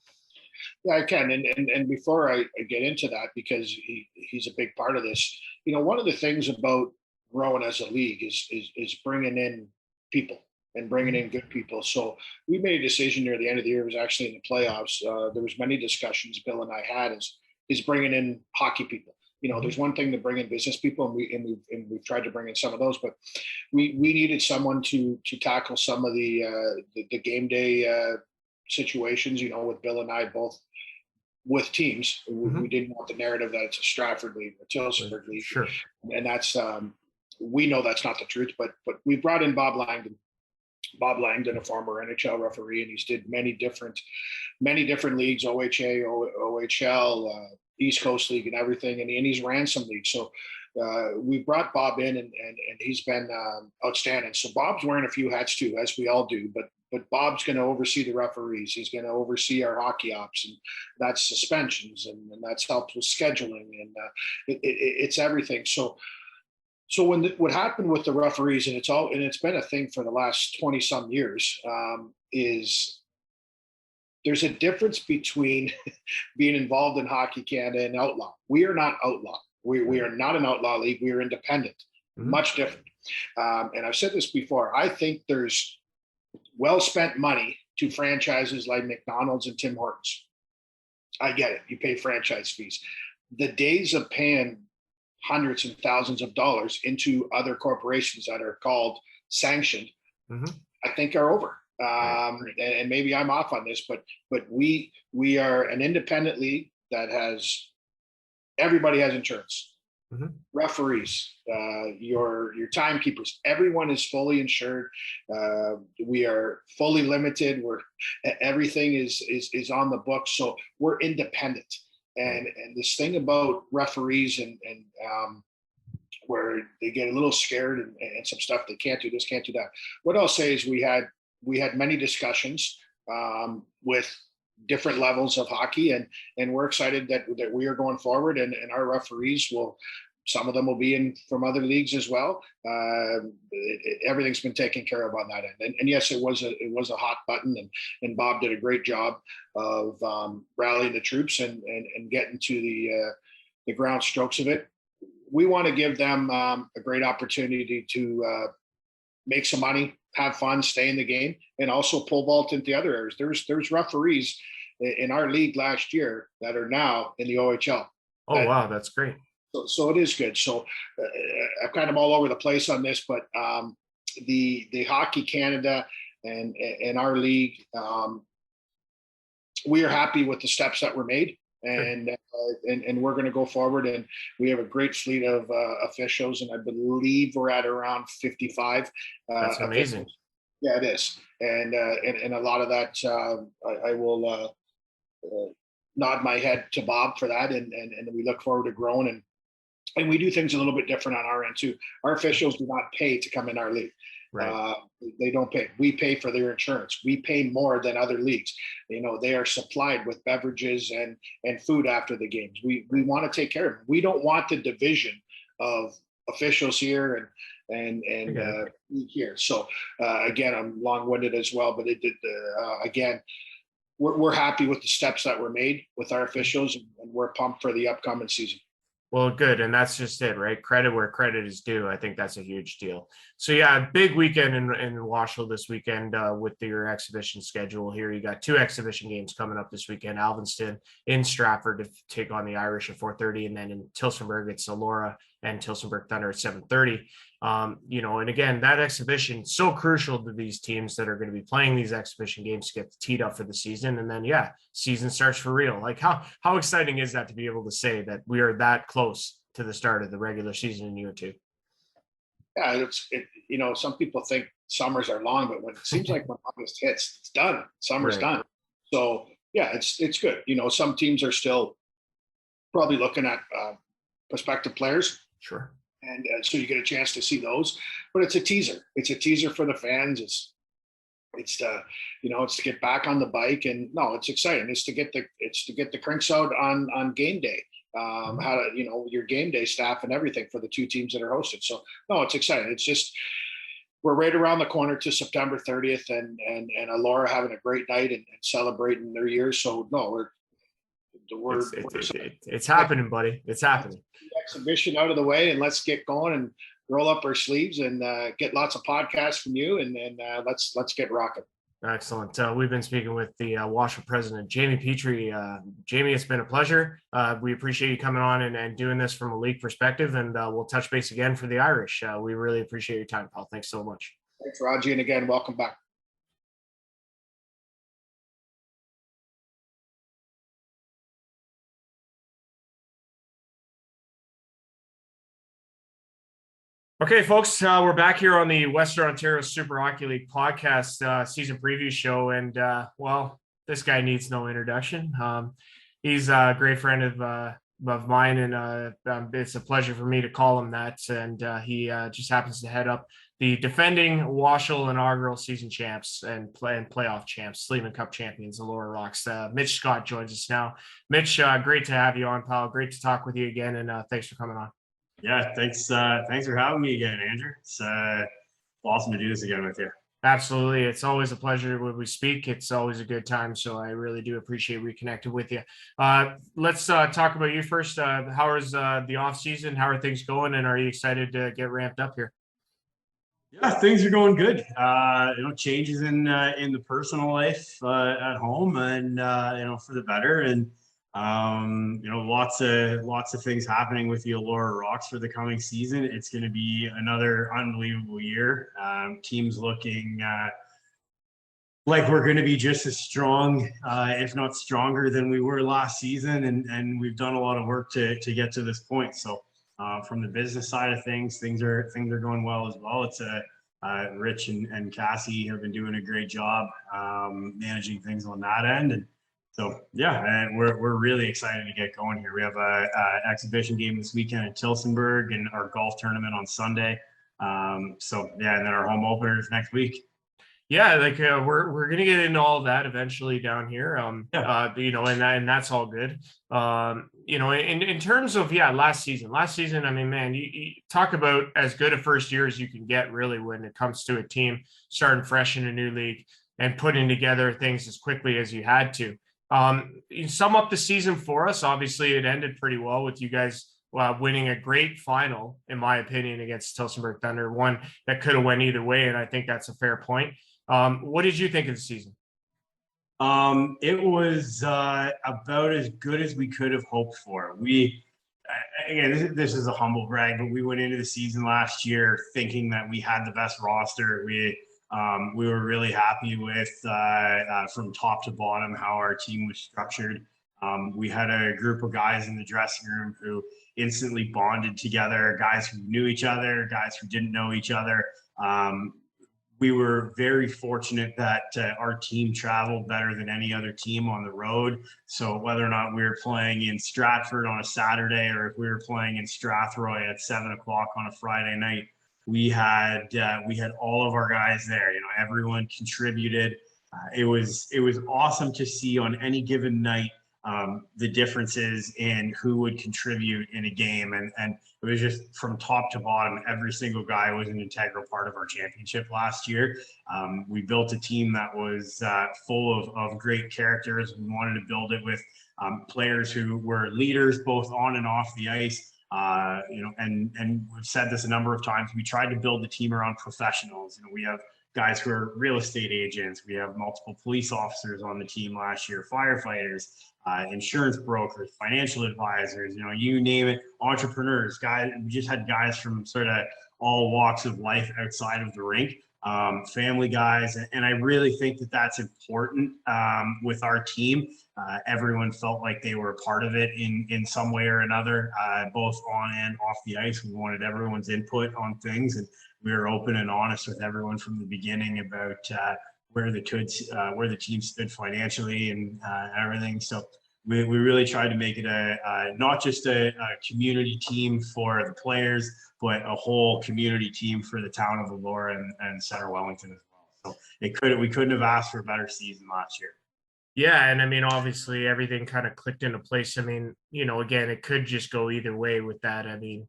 Yeah, I can. And before I get into that, because he's a big part of this, one of the things about growing as a league is bringing in people and bringing in good people. So we made a decision near the end of the year. It was actually in the playoffs. There was many discussions Bill and I had is bringing in hockey people. There's one thing to bring in business people, and we've tried to bring in some of those, but we needed someone to tackle some of the game day situations, with Bill and I both with teams. We didn't want the narrative that it's a Stratford league or Tilsonburg league. Sure. And that's, we know that's not the truth, but we brought in Bob Langdon. Bob Langdon, a former NHL referee, and he's did many different leagues, OHA, OHL, East Coast League and everything. And he's ran some leagues. So we brought Bob in, and he's been outstanding. So Bob's wearing a few hats too, as we all do, but Bob's going to oversee the referees. He's going to oversee our hockey ops, and that's suspensions, and that's helped with scheduling, and it's everything. So what happened with the referees, and it's been a thing for the last 20 some years, is there's a difference between being involved in Hockey Canada and outlaw. We are not outlaw. We are not an outlaw league. We are independent, much different. And I've said this before. I think there's well-spent money to franchises like McDonald's and Tim Hortons. I get it. You pay franchise fees. The days of paying hundreds and thousands of dollars into other corporations that are called sanctioned, I think are over. And maybe I'm off on this, but we are an independent league that has, everybody has insurance. Referees, your timekeepers, everyone is fully insured. We are fully limited. Everything is on the books, so we're independent. And this thing about referees and where they get a little scared and some stuff, they can't do this, can't do that. What I'll say is we had many discussions with different levels of hockey, and we're excited that we are going forward, and our referees some of them will be in from other leagues as well. Everything's been taken care of on that end. And yes, it was a hot button, and Bob did a great job of rallying the troops and getting to the ground strokes of it. We want to give them a great opportunity to make some money, have fun, stay in the game, and also pole vault into other areas. There's referees in our league last year that are now in the OHL. Oh, wow, that's great. So it is good. So I'm kind of all over the place on this, but the Hockey Canada and our league, we are happy with the steps that were made, and we're going to go forward. And we have a great fleet of officials, and I believe we're at around 55. That's amazing. Officials. Yeah, it is, and a lot of that I will nod my head to Bob for that, and we look forward to growing, and we do things a little bit different on our end too. Our officials do not pay to come in our league. Right. They don't pay. We pay for their insurance. We pay more than other leagues. They are supplied with beverages and food after the games. We want to take care of them. We don't want the division of officials here and here. So again, I'm long-winded as well, but again, we're happy with the steps that were made with our officials, and we're pumped for the upcoming season. Well, good. And that's just it, right? Credit where credit is due. I think that's a huge deal. So yeah, big weekend in WOSHL this weekend with your exhibition schedule here. You got 2 exhibition games coming up this weekend. Alvinston in Stratford to take on the Irish at 4:30. And then in Tillsonburg, it's Elora and Tillsonburg Thunder at 7:30. And again, that exhibition is so crucial to these teams that are going to be playing these exhibition games to get teed up for the season. And then, season starts for real. Like how exciting is that to be able to say that we are that close to the start of the regular season in year 2? Yeah, some people think summers are long, but when it seems like when August hits, it's done. Summer's done. So yeah, it's good. Some teams are still probably looking at prospective players. Sure. And so you get a chance to see those, but it's a teaser. It's a teaser for the fans. It's to get back on the bike, and it's exciting. It's to get the crinks out on game day. How to your game day staff and everything for the 2 teams that are hosted. So it's exciting. It's just we're right around the corner to September 30th, and Elora having a great night and celebrating their year. So it's happening, buddy. It's happening. Exhibition out of the way, and let's get going and roll up our sleeves and get lots of podcasts from you, and then let's get rocking. Excellent. We've been speaking with the WOSHL president, Jamie Petry. Jamie, it's been a pleasure. We appreciate you coming on and doing this from a league perspective, and we'll touch base again for the Irish. We really appreciate your time, pal. Thanks so much. Thanks, Raji, and again, welcome back. Okay, folks, we're back here on the Western Ontario Super Hockey League podcast season preview show. And, this guy needs no introduction. He's a great friend of mine, and it's a pleasure for me to call him that. And he just happens to head up the defending WOSHL inaugural season champs and playoff champs, Sleeman Cup champions, the Elora Rocks. Mitch Scott joins us now. Mitch, great to have you on, pal. Great to talk with you again, and thanks for coming on. Yeah, thanks for having me again, Andrew. It's awesome to do this again with you. Absolutely. It's always a pleasure when we speak. It's always a good time. So I really do appreciate reconnecting with you. Let's talk about you first. How is the off season? How are things going? And are you excited to get ramped up here? Yeah, things are going good. Changes in the personal life at home, and for the better, and lots of things happening with the Elora Rocks for the coming season. It's going to be another unbelievable year. Teams looking like we're going to be just as strong, if not stronger, than we were last season, and we've done a lot of work to get to this point. So from the business side of things are going well as well. It's Rich and Cassie have been doing a great job managing things on that end, and so and we're really excited to get going here. We have a exhibition game this weekend in Tillsonburg, and our golf tournament on Sunday. And then our home openers next week. Yeah, we're gonna get into all of that eventually down here. And that's all good. In terms of last season, I mean, man, you talk about as good a first year as you can get, really, when it comes to a team starting fresh in a new league and putting together things as quickly as you had to. You sum up the season for us. Obviously, it ended pretty well with you guys winning a great final, in my opinion, against Tillsonburg Thunder, one that could have went either way, and I think that's a fair point. What did you think of the season? It was about as good as we could have hoped for. again, this is a humble brag, but we went into the season last year thinking that we had the best roster. We were really happy with from top to bottom how our team was structured. We had a group of guys in the dressing room who instantly bonded together, guys who knew each other, guys who didn't know each other. We were very fortunate that our team traveled better than any other team on the road. So whether or not we were playing in Stratford on a Saturday or if we were playing in Strathroy at 7 o'clock on a Friday night, we had all of our guys there. Everyone contributed. It was awesome to see on any given night the differences in who would contribute in a game. And it was just from top to bottom, every single guy was an integral part of our championship last year. We built a team that was full of great characters. We wanted to build it with players who were leaders both on and off the ice. And we've said this a number of times, we tried to build the team around professionals. We have guys who are real estate agents. We have multiple police officers on the team last year, firefighters, insurance brokers, financial advisors, you name it, entrepreneurs, guys. We just had guys from sort of all walks of life outside of the rink, family guys. And I really think that that's important with our team. Everyone felt like they were a part of it in some way or another, both on and off the ice. We wanted everyone's input on things, and we were open and honest with everyone from the beginning about where the team stood financially and everything. So we really tried to make it not just a community team for the players, but a whole community team for the town of Elora and Center Wellington as well. So we couldn't have asked for a better season last year. Yeah, and I mean, obviously everything kind of clicked into place. I mean, again, it could just go either way with that. I mean,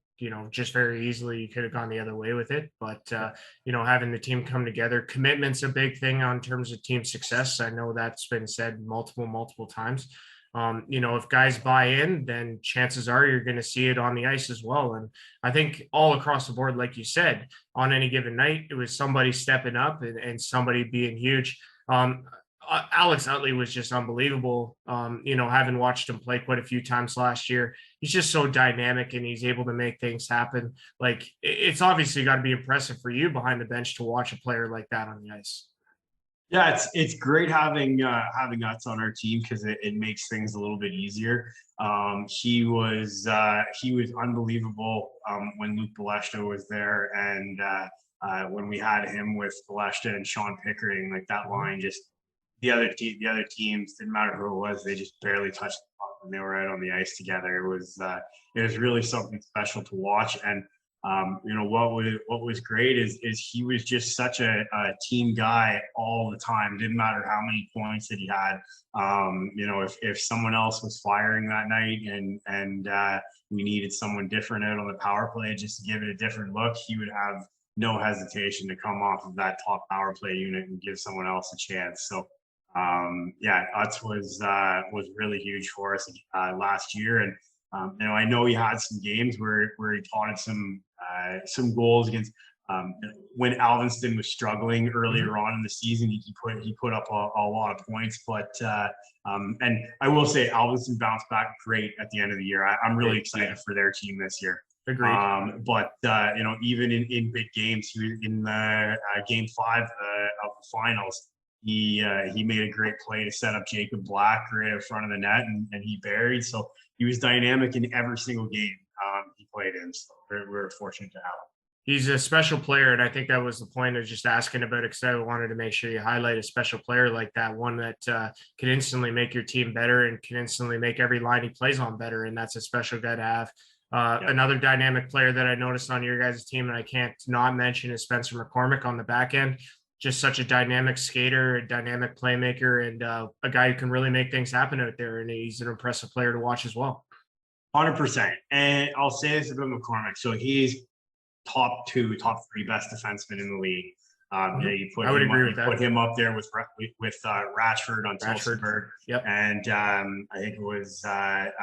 just very easily you could have gone the other way with it. But having the team come together, commitment's a big thing on terms of team success. I know that's been said multiple times. If guys buy in, then chances are you're going to see it on the ice as well. And I think all across the board, like you said, on any given night, it was somebody stepping up and somebody being huge. Alex Huntley was just unbelievable. Having watched him play quite a few times last year, he's just so dynamic and he's able to make things happen. Like, it's obviously got to be impressive for you behind the bench to watch a player like that on the ice. Yeah, it's great having us on our team because it makes things a little bit easier. He was unbelievable when Luke Baleshta was there, and when we had him with Baleshta and Sean Pickering, like that line just. The other teams, didn't matter who it was, they just barely touched the puck when they were out on the ice together. It was really something special to watch. And what was great is he was just such a team guy all the time. It didn't matter how many points that he had. If someone else was firing that night and we needed someone different out on the power play just to give it a different look, he would have no hesitation to come off of that top power play unit and give someone else a chance. So. Utz was really huge for us last year, and I know he had some games where he taught some goals against when Alvinston was struggling earlier on in the season. He put up a lot of points, but and I will say Alvinston bounced back great at the end of the year. I'm really excited for their team this year. Agreed. But even in big games, he was in the game 5 of the finals. He made a great play to set up Jacob Black right in front of the net, and he buried. So he was dynamic in every single game he played in. So we're fortunate to have him. He's a special player, and I think that was the point of just asking about it, because I wanted to make sure you highlight a special player like that, one that can instantly make your team better and can instantly make every line he plays on better, and that's a special guy to have. Another dynamic player that I noticed on your guys' team, and I can't not mention, is Spencer McCormick on the back end. Just such a dynamic skater, a dynamic playmaker, and a guy who can really make things happen out there. And he's an impressive player to watch as well. 100%. And I'll say this about McCormick. So he's top 3 best defenseman in the league. You put him up there with Ratchford on Tilsonburg. Yep. And I think it was Pat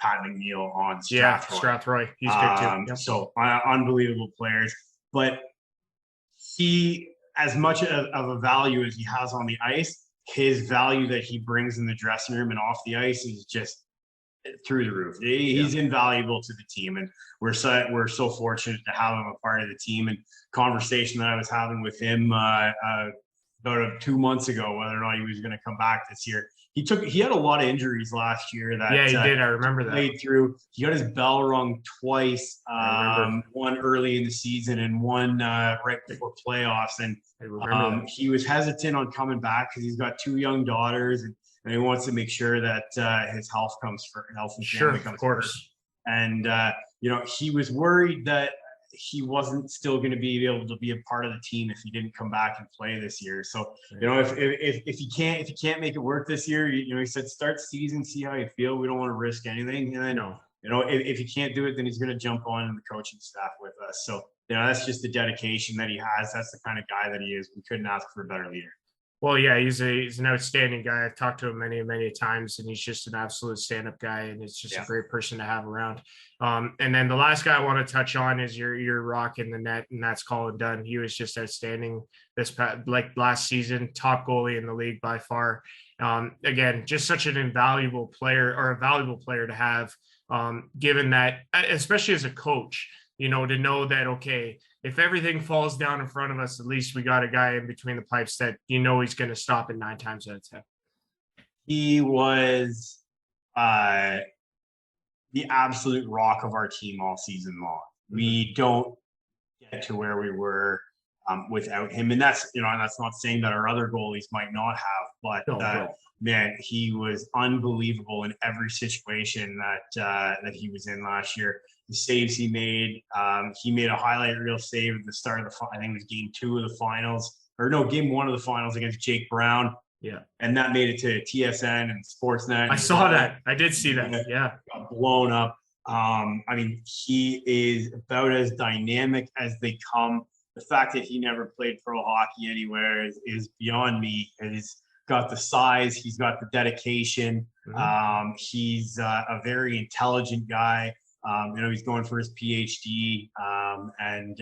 McNeil on Strathroy. Yeah, Strathroy. He's good too. Yep. So unbelievable players. But he, as much of a value as he has on the ice, his value that he brings in the dressing room and off the ice is just through the roof. He's invaluable to the team, and we're so fortunate to have him a part of the team. And conversation that I was having with him about 2 months ago, whether or not he was going to come back this year. He had a lot of injuries last year that he did. I remember that. Played through. He got his bell rung twice. One early in the season and one right before playoffs. And he was hesitant on coming back because he's got 2 young daughters, and he wants to make sure that his health and family comes first. And he was worried that he wasn't still going to be able to be a part of the team if he didn't come back and play this year. So, if he can't make it work this year, he said, start the season, see how you feel. We don't want to risk anything. And then, if he can't do it, then he's going to jump on in the coaching staff with us. So, that's just the dedication that he has. That's the kind of guy that he is. We couldn't ask for a better leader. Well, yeah, he's an outstanding guy. I've talked to him many, many times, and he's just an absolute stand-up guy, and it's just a great person to have around. And then the last guy I want to touch on is your rock in the net, and that's Colin Dunn. He was just outstanding last season, top goalie in the league by far. Again, just such an invaluable player, or a valuable player to have, given that, especially as a coach, to know that, okay, if everything falls down in front of us, at least we got a guy in between the pipes that he's going to stop it 9 times out of 10. He was the absolute rock of our team all season long. We don't get to where we were without him, and that's that's not saying that our other goalies might not have, but man, he was unbelievable in every situation that he was in last year. The saves he made a highlight reel save at the start of I think it was game 2 of the finals, game 1 of the finals against Jake Brown. Yeah. And that made it to TSN and Sportsnet. I saw that. I did see that. Yeah. Got blown up. He is about as dynamic as they come. The fact that he never played pro hockey anywhere is beyond me. He's got the size. He's got the dedication. Mm-hmm. He's a very intelligent guy. He's going for his PhD, and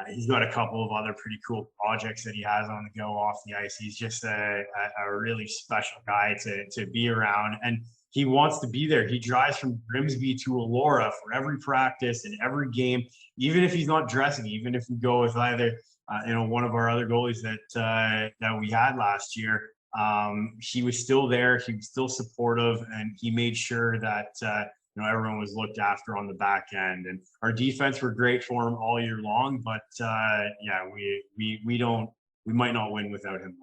he's got a couple of other pretty cool projects that he has on the go off the ice. He's just a really special guy to be around, and he wants to be there. He drives from Grimsby to Elora for every practice and every game, even if he's not dressing, even if we go with either one of our other goalies that we had last year. He was still there. He was still supportive, and he made sure that everyone was looked after on the back end. And our defense were great for him all year long, but we might not win without him.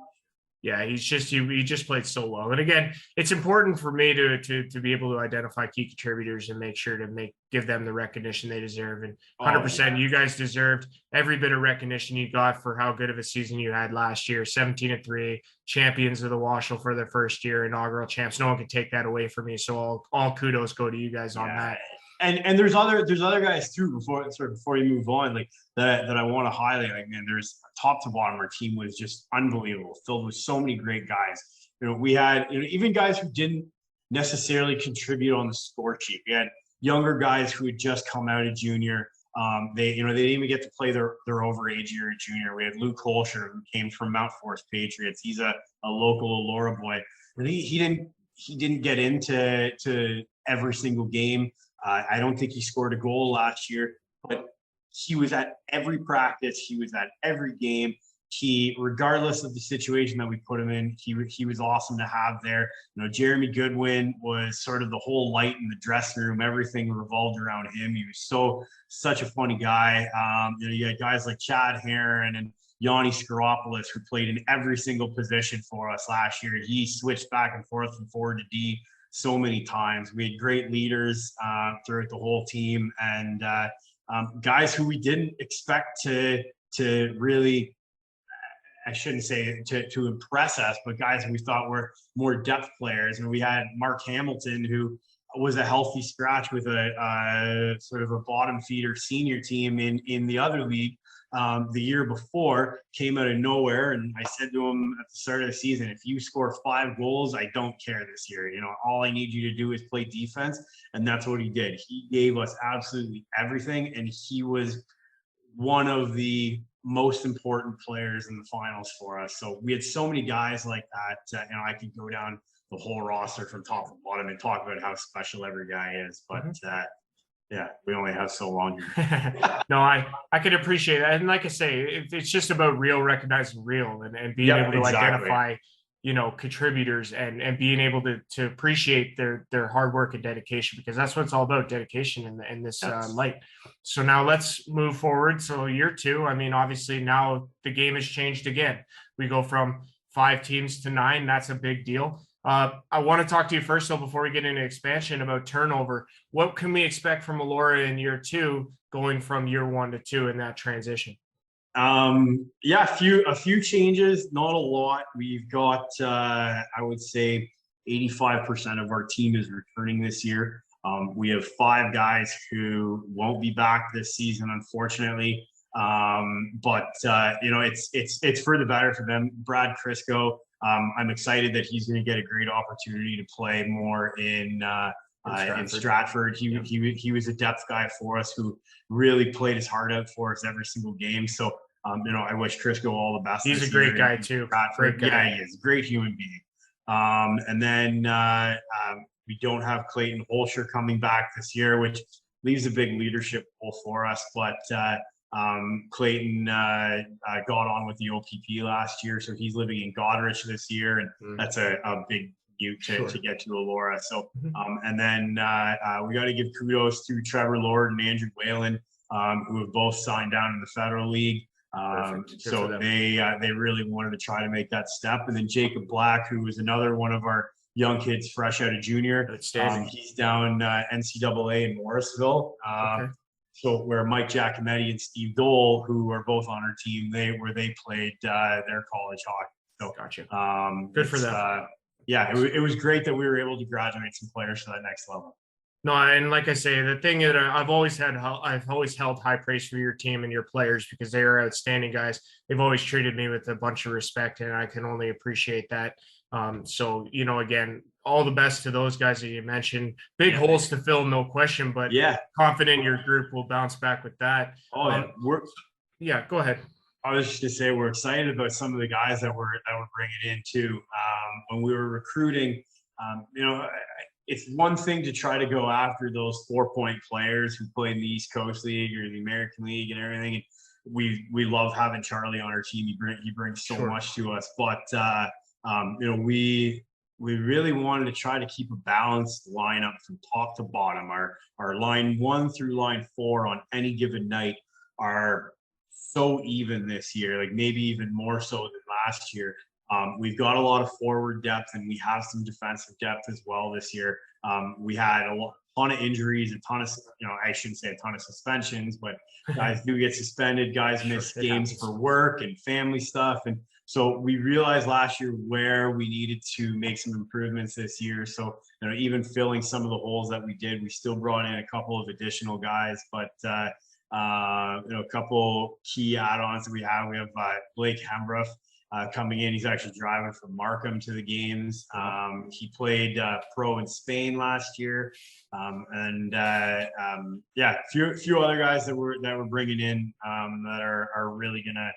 Yeah, he just played so well. And again, it's important for me to be able to identify key contributors and make sure to give them the recognition they deserve. And 100%, you guys deserved every bit of recognition you got for how good of a season you had last year. 17-3, champions of the WOSHL for their first year, inaugural champs. No one can take that away from me. So all kudos go to you guys on that. And there's other guys too before you move on, like that I want to highlight. Like, man, there's top to bottom, our team was just unbelievable, filled with so many great guys. We had even guys who didn't necessarily contribute on the score sheet. We had younger guys who had just come out of junior. They didn't even get to play their overage year at junior. We had Luke Holscher, who came from Mount Forest Patriots. He's a local Elora boy. And he didn't get into every single game. I don't think he scored a goal last year, but he was at every practice. He was at every game. Regardless of the situation that we put him in, he was awesome to have there. Jeremy Goodwin was sort of the whole light in the dressing room. Everything revolved around him. He was such a funny guy. You had guys like Chad Heron and Yanni Skaropoulos, who played in every single position for us last year. He switched back and forth from forward to D so many times. We had great leaders throughout the whole team, and guys who we didn't expect to really, I shouldn't say to impress us, but guys we thought were more depth players. And we had Mark Hamilton, who was a healthy scratch with a sort of a bottom feeder senior team in the other league. The year before, came out of nowhere, and I said to him at the start of the season, if you score 5 goals, I don't care this year. All I need you to do is play defense, and that's what he did. He gave us absolutely everything, and he was one of the most important players in the finals for us. So we had so many guys like that. I could go down the whole roster from top to bottom and talk about how special every guy is. But yeah, we only have so long here. No, I can appreciate that. And like I say, it's just about real, recognizing real, and being able to identify, contributors and being able to appreciate their hard work and dedication, because that's what it's all about, dedication in this light. So now let's move forward. So year 2, I mean, obviously now the game has changed again. We go from 5 teams to 9. That's a big deal. I want to talk to you first, though, before we get into expansion, about turnover. What can we expect from Elora in year 2, going from year 1 to 2 in that transition? Yeah, a few changes, not a lot. We've got, I would say 85% of our team is returning this year. We have 5 guys who won't be back this season, unfortunately. But it's for the better for them. Brad Crisco, I'm excited that he's going to get a great opportunity to play more in Stratford. He was a depth guy for us who really played his heart out for us every single game. So, I wish Crisco all the best. He's a great guy too. Great guy. Yeah, he is a great human being. And then we don't have Clayton Holscher coming back this year, which leaves a big leadership role for us. But Clayton got on with the OPP last year, so he's living in Goderich this year, and that's a big commute to get to Elora. So, and then we got to give kudos to Trevor Lord and Andrew Whalen, who have both signed down in the Federal League. So they really wanted to try to make that step. And then Jacob Black, who was another one of our young kids fresh out of junior. He's down NCAA in Morrisville. So where Mike Giacometti and Steve Dole, who are both on our team, they played their college hockey. So gotcha. Good for them. It was great that we were able to graduate some players to that next level. No, and like I say, the thing that I've always held high praise for your team and your players, because they are outstanding guys. They've always treated me with a bunch of respect, and I can only appreciate that. So, again, all the best to those guys that you mentioned. Big holes to fill, no question, but confident your group will bounce back with that. Go ahead. I was just to say we're excited about some of the guys that we're bringing in too. When we were recruiting, it's one thing to try to go after those 4-point players who play in the East Coast League or the American League and everything. And we love having Charlie on our team. He brings so much to us. But we really wanted to try to keep a balanced lineup from top to bottom. Our line 1 through line 4 on any given night are so even this year, like maybe even more so than last year. We've got a lot of forward depth, and we have some defensive depth as well this year. We had a ton of injuries, a ton of, I shouldn't say a ton of suspensions, but guys do get suspended. Guys miss games for work and family stuff. And so we realized last year where we needed to make some improvements this year. So, even filling some of the holes that we did, we still brought in a couple of additional guys, but a couple key add-ons that we have. We have Blake Hembrough coming in. He's actually driving from Markham to the games. He played pro in Spain last year, a few other guys that we're bringing in that are really gonna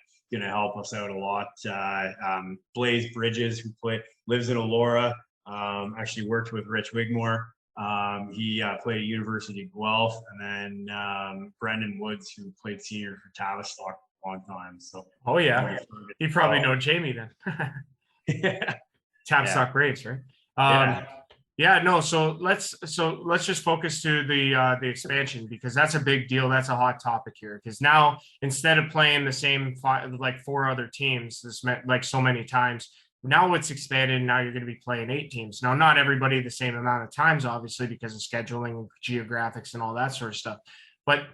help us out a lot. Blaze Bridges, who lives in Elora, actually worked with Rich Wigmore. He played at University of Guelph, and then Brendan Woods, who played senior for Tavistock for a long time. So you probably know Jamie then. Tavistock Braves, right? So let's just focus to the expansion, because that's a big deal. That's a hot topic here, because now instead of playing the same 4 other teams so many times, now it's expanded. Now you're going to be playing 8 teams. Now, not everybody the same amount of times, obviously, because of scheduling and geographics and all that sort of stuff. But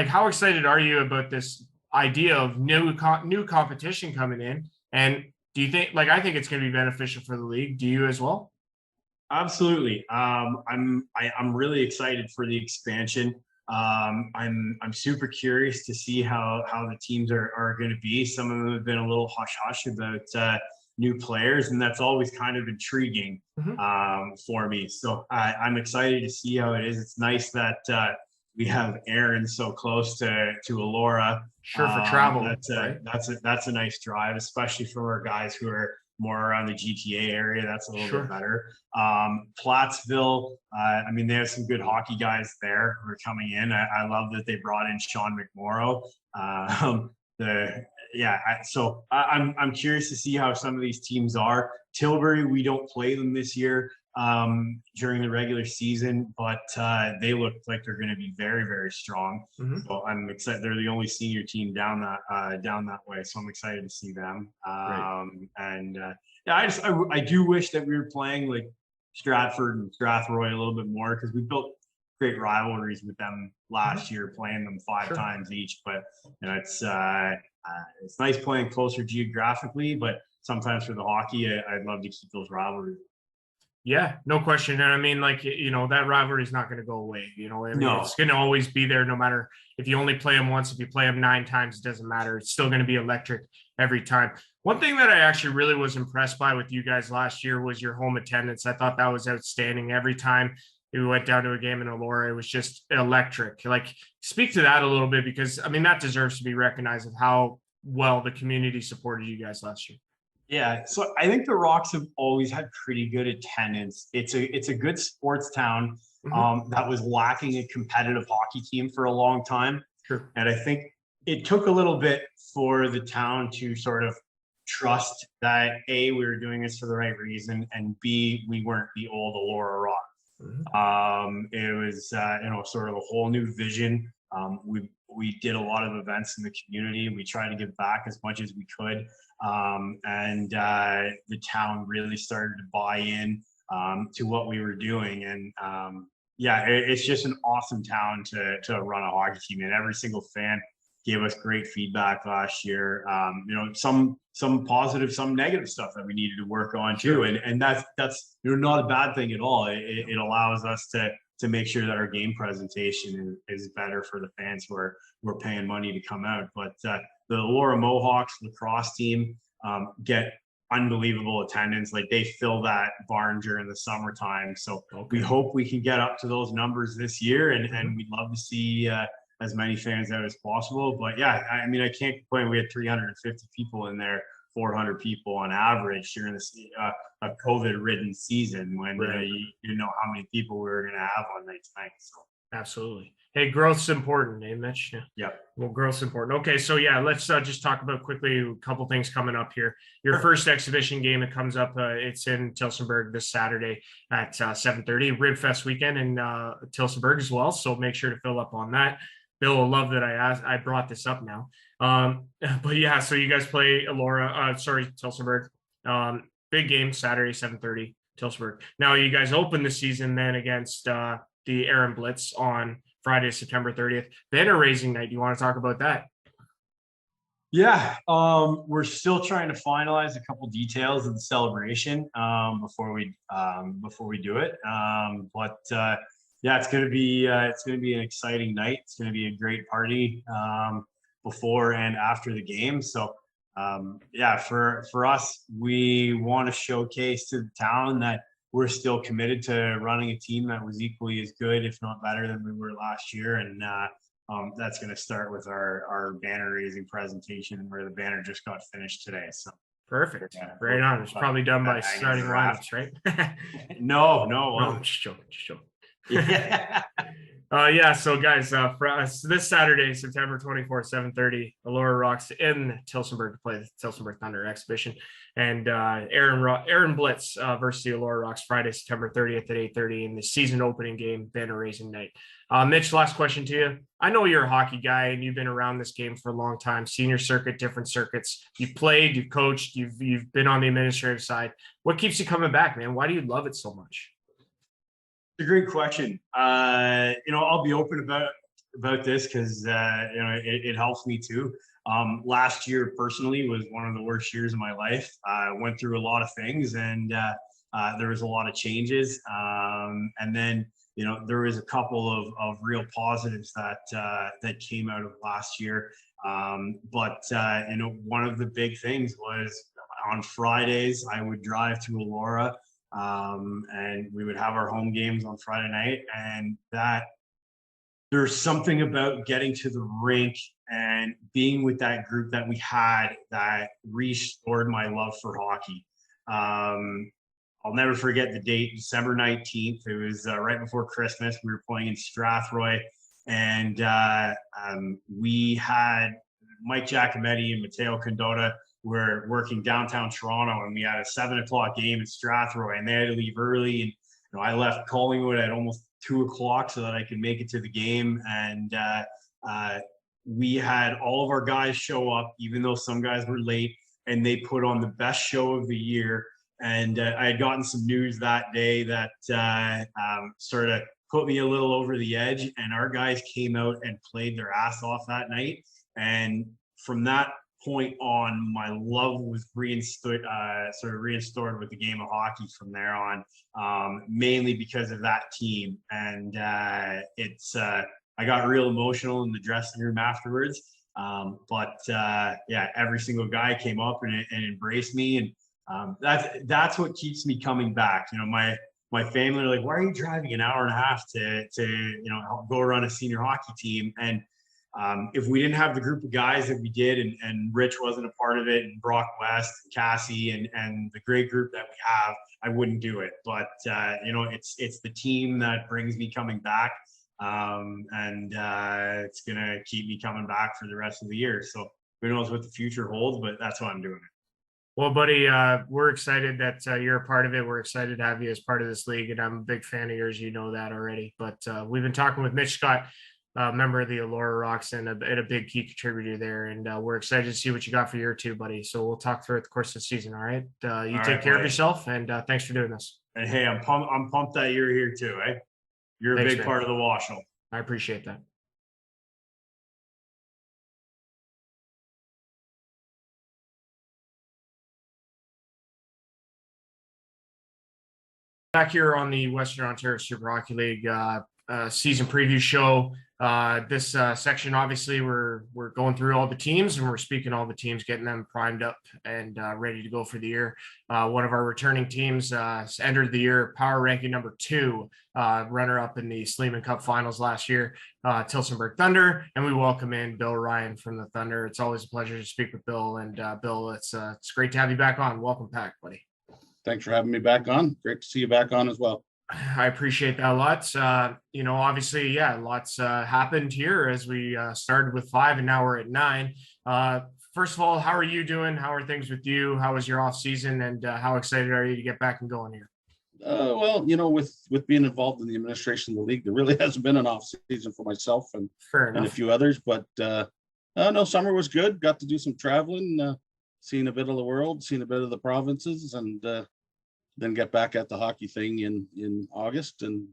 how excited are you about this idea of new competition coming in? And do you think, I think it's going to be beneficial for the league? Do you as well? Absolutely. I'm really excited for the expansion. I'm super curious to see how the teams are going to be. Some of them have been a little hush hush about new players, and that's always kind of intriguing for me. So I'm excited to see how it is. It's nice that we have Aaron so close to Elora. Sure, for travel. That's a nice drive, especially for our guys who are more around the GTA area, that's a little Sure. bit better. Plattsville, I mean, they have some good hockey guys there who are coming in. I love that they brought in Sean McMorrow. So I'm curious to see how some of these teams are. Tilbury, we don't play them this year during the regular season, but they look like they're going to be very, very strong. Mhm. So I'm excited. They're the only senior team down that way, so I'm excited to see them. I do wish that we were playing like Stratford and Strathroy a little bit more, because we built great rivalries with them last year, playing them 5 Sure. times each. But it's nice playing closer geographically, but sometimes for the hockey, I'd love to keep those rivalries. Yeah, no question. And I mean, like, that rivalry is not going to go away. I mean, No. It's going to always be there, no matter if you only play them once, if you play them 9 times, it doesn't matter. It's still going to be electric every time. One thing that I actually really was impressed by with you guys last year was your home attendance. I thought that was outstanding. Every time we went down to a game in Elora, it was just electric. Like, speak to that a little bit, because I mean, that deserves to be recognized of how well the community supported you guys last year. Yeah, so I think the Rocks have always had pretty good attendance. It's a good sports town that was lacking a competitive hockey team for a long time. Sure. And I think it took a little bit for the town to sort of trust that A, we were doing this for the right reason, and B, we weren't the old Elora Rocks. It was sort of a whole new vision. We did a lot of events in the community. We tried to give back as much as we could. The town really started to buy in to what we were doing. And it's just an awesome town to run a hockey team. And every single fan gave us great feedback last year. Some positive, some negative stuff that we needed to work on too. And that's not a bad thing at all. It allows us to make sure that our game presentation is better for the fans who are paying money to come out. But the Elora Mohawks lacrosse team get unbelievable attendance. Like, they fill that barn during the summertime. So we hope we can get up to those numbers this year, and we'd love to see as many fans out as possible. But yeah, I mean, I can't complain. We had 350 people in there, 400 people on average during this a COVID-ridden season, when you didn't know how many people we were going to have on night tonight. So. Absolutely. Hey, growth's important, eh, Mitch? Yeah. Well, growth's important. Okay, so yeah, let's just talk about quickly a couple things coming up here. Your first exhibition game, it comes up. It's in Tillsonburg this Saturday at 7:30. Ribfest weekend in Tillsonburg as well. So make sure to fill up on that. Bill will love that I brought this up now. But yeah, so you guys play Tillsonburg. Big game Saturday, 7:30, Tillsonburg. Now you guys open the season then against the Aaron Blitz on Friday, September 30th. Banner raising night. Do you want to talk about that? Yeah, we're still trying to finalize a couple details of the celebration before we do it. It's going to be an exciting night. It's going to be a great party before and after the game. So for us, we want to showcase to the town that we're still committed to running a team that was equally as good, if not better, than we were last year. And that's going to start with our banner raising presentation, where the banner just got finished today. So perfect. Right on. It's probably done by starting lineups, right? No, just joking. Yeah. So guys, for us this Saturday, September 24th, 7:30, Elora Rocks in Tillsonburg to play the Tillsonburg Thunder exhibition, and Aaron Blitz versus the Elora Rocks Friday, September 30th at 8:30 in the season opening game, banner raising night. Mitch, last question to you. I know you're a hockey guy and you've been around this game for a long time, senior circuit, different circuits. You've played, you've coached, you've been on the administrative side. What keeps you coming back, man? Why do you love it so much? It's a great question. I'll be open about this because it helps me too. Last year personally was one of the worst years of my life. I went through a lot of things, and there was a lot of changes. And then there was a couple of real positives that came out of last year. But one of the big things was on Fridays I would drive to Elora. And we would have our home games on Friday night, and that there's something about getting to the rink and being with that group that we had that restored my love for hockey. I'll never forget the date, December 19th. It was right before Christmas. We were playing in Strathroy, and we had Mike Giacometti and Matteo Condota were working downtown Toronto, and we had a 7:00 game in Strathroy, and they had to leave early. And I left Collingwood at almost 2:00 so that I could make it to the game. And we had all of our guys show up, even though some guys were late, and they put on the best show of the year. And I had gotten some news that day that sort of put me a little over the edge, and our guys came out and played their ass off that night. And from that point on, my love was restored with the game of hockey from there on, mainly because of that team. And I got real emotional in the dressing room afterwards. Every single guy came up and embraced me, and that's what keeps me coming back. My family are like, why are you driving an hour and a half to go run a senior hockey team? And if we didn't have the group of guys that we did, and Rich wasn't a part of it, and Brock West, Cassie, and the great group that we have, I wouldn't do it. But it's the team that brings me coming back, and it's gonna keep me coming back for the rest of the year. So who knows what the future holds, but that's why I'm doing it. Well, buddy, we're excited that you're a part of it. We're excited to have you as part of this league, and I'm a big fan of yours. You know that already. But we've been talking with Mitch Scott, member of the Allura Rocks, and a big key contributor there. And we're excited to see what you got for year two, buddy. So we'll talk throughout the course of the season. All right. Take care of yourself, and thanks for doing this. And hey, I'm pumped that you're here too. Eh? You're a big part of the WOSHL. I appreciate that. Back here on the Western Ontario Super Hockey League season preview show. This section, obviously, we're going through all the teams, and we're speaking all the teams, getting them primed up and ready to go for the year. One of our returning teams entered the year power ranking number 2, runner-up in the Sleeman Cup Finals last year, Tillsonburg Thunder, and we welcome in Bill Ryan from the Thunder. It's always a pleasure to speak with Bill, and Bill, it's great to have you back on. Welcome back, buddy. Thanks for having me back on. Great to see you back on as well. I appreciate that a lot. Obviously, lots happened here as we started with 5 and now we're at 9. First of all, how are you doing? How are things with you? How was your off season, and how excited are you to get back and going here? With being involved in the administration of the league, there really hasn't been an off season for myself and a few others, but no, summer was good. Got to do some traveling, seeing a bit of the world, seeing a bit of the provinces, and then get back at the hockey thing in August, and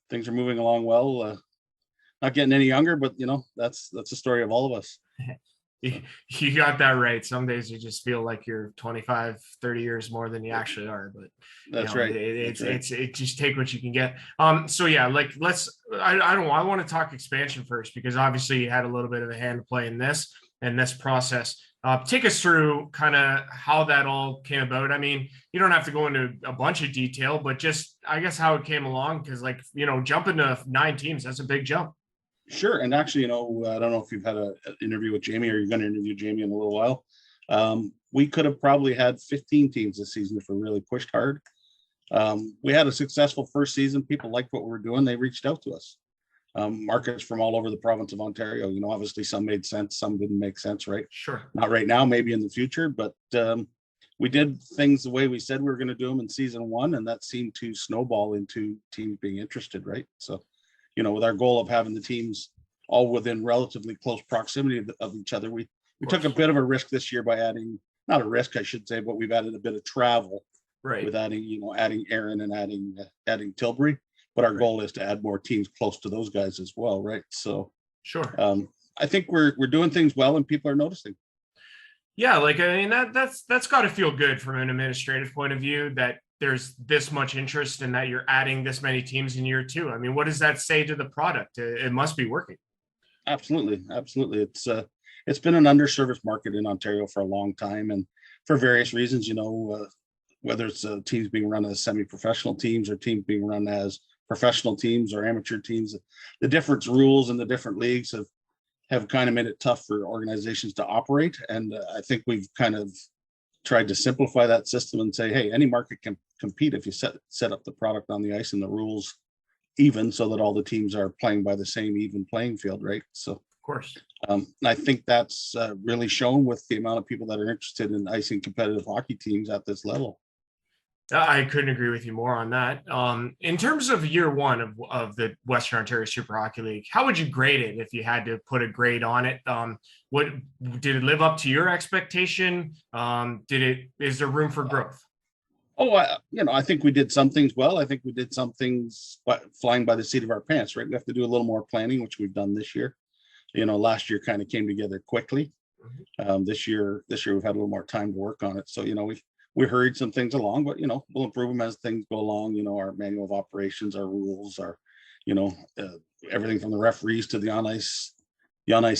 things are moving along well. Not getting any younger, but that's the story of all of us. You got that right. Some days you just feel like you're 25, 30 years more than you actually are, but that's right. It's just take what you can get. I want to talk expansion first, because obviously you had a little bit of a hand to play in this process. Take us through kind of how that all came about. I mean, you don't have to go into a bunch of detail, but just, I guess, how it came along, because jumping to 9 teams, that's a big jump. Sure. And actually, I don't know if you've had an interview with Jamie, or you're going to interview Jamie in a little while. We could have probably had 15 teams this season if we really pushed hard. We had a successful first season. People liked what we were doing. They reached out to us. Markets from all over the province of Ontario. Obviously some made sense, some didn't make sense, right? Sure. Not right now, maybe in the future, but we did things the way we said we were going to do them in season 1, and that seemed to snowball into teams being interested, right? So, with our goal of having the teams all within relatively close proximity of each other, we took a bit of a risk this year by adding, not a risk, I should say, but we've added a bit of travel, right? With adding Aaron and adding Tilbury. But our goal is to add more teams close to those guys as well, right? So, sure. I think we're doing things well, and people are noticing. Yeah, that's got to feel good from an administrative point of view, that there's this much interest and that you're adding this many teams in year 2. I mean, what does that say to the product? It must be working. Absolutely. It's been an underserviced market in Ontario for a long time, and for various reasons. Whether it's teams being run as semi-professional teams, or teams being run as professional teams or amateur teams, the different rules in the different leagues have kind of made it tough for organizations to operate. And I think we've kind of tried to simplify that system and say, hey, any market can compete if you set up the product on the ice and the rules even, so that all the teams are playing by the same even playing field, right? So, Of course. I think that's really shown with the amount of people that are interested in icing competitive hockey teams at this level. I couldn't agree with you more on that. In terms of year one of the Western Ontario Super Hockey League, how would you grade it if you had to put a grade on it? What did it live up to your expectation? Is there room for growth? Oh, I think we did some things well. I think we did some things flying by the seat of our pants, right? We have to do a little more planning, which we've done this year. Last year kind of came together quickly. This year we've had a little more time to work on it. So, we hurried some things along, but we'll improve them as things go along. Our manual of operations, our rules, our everything from the referees to the on ice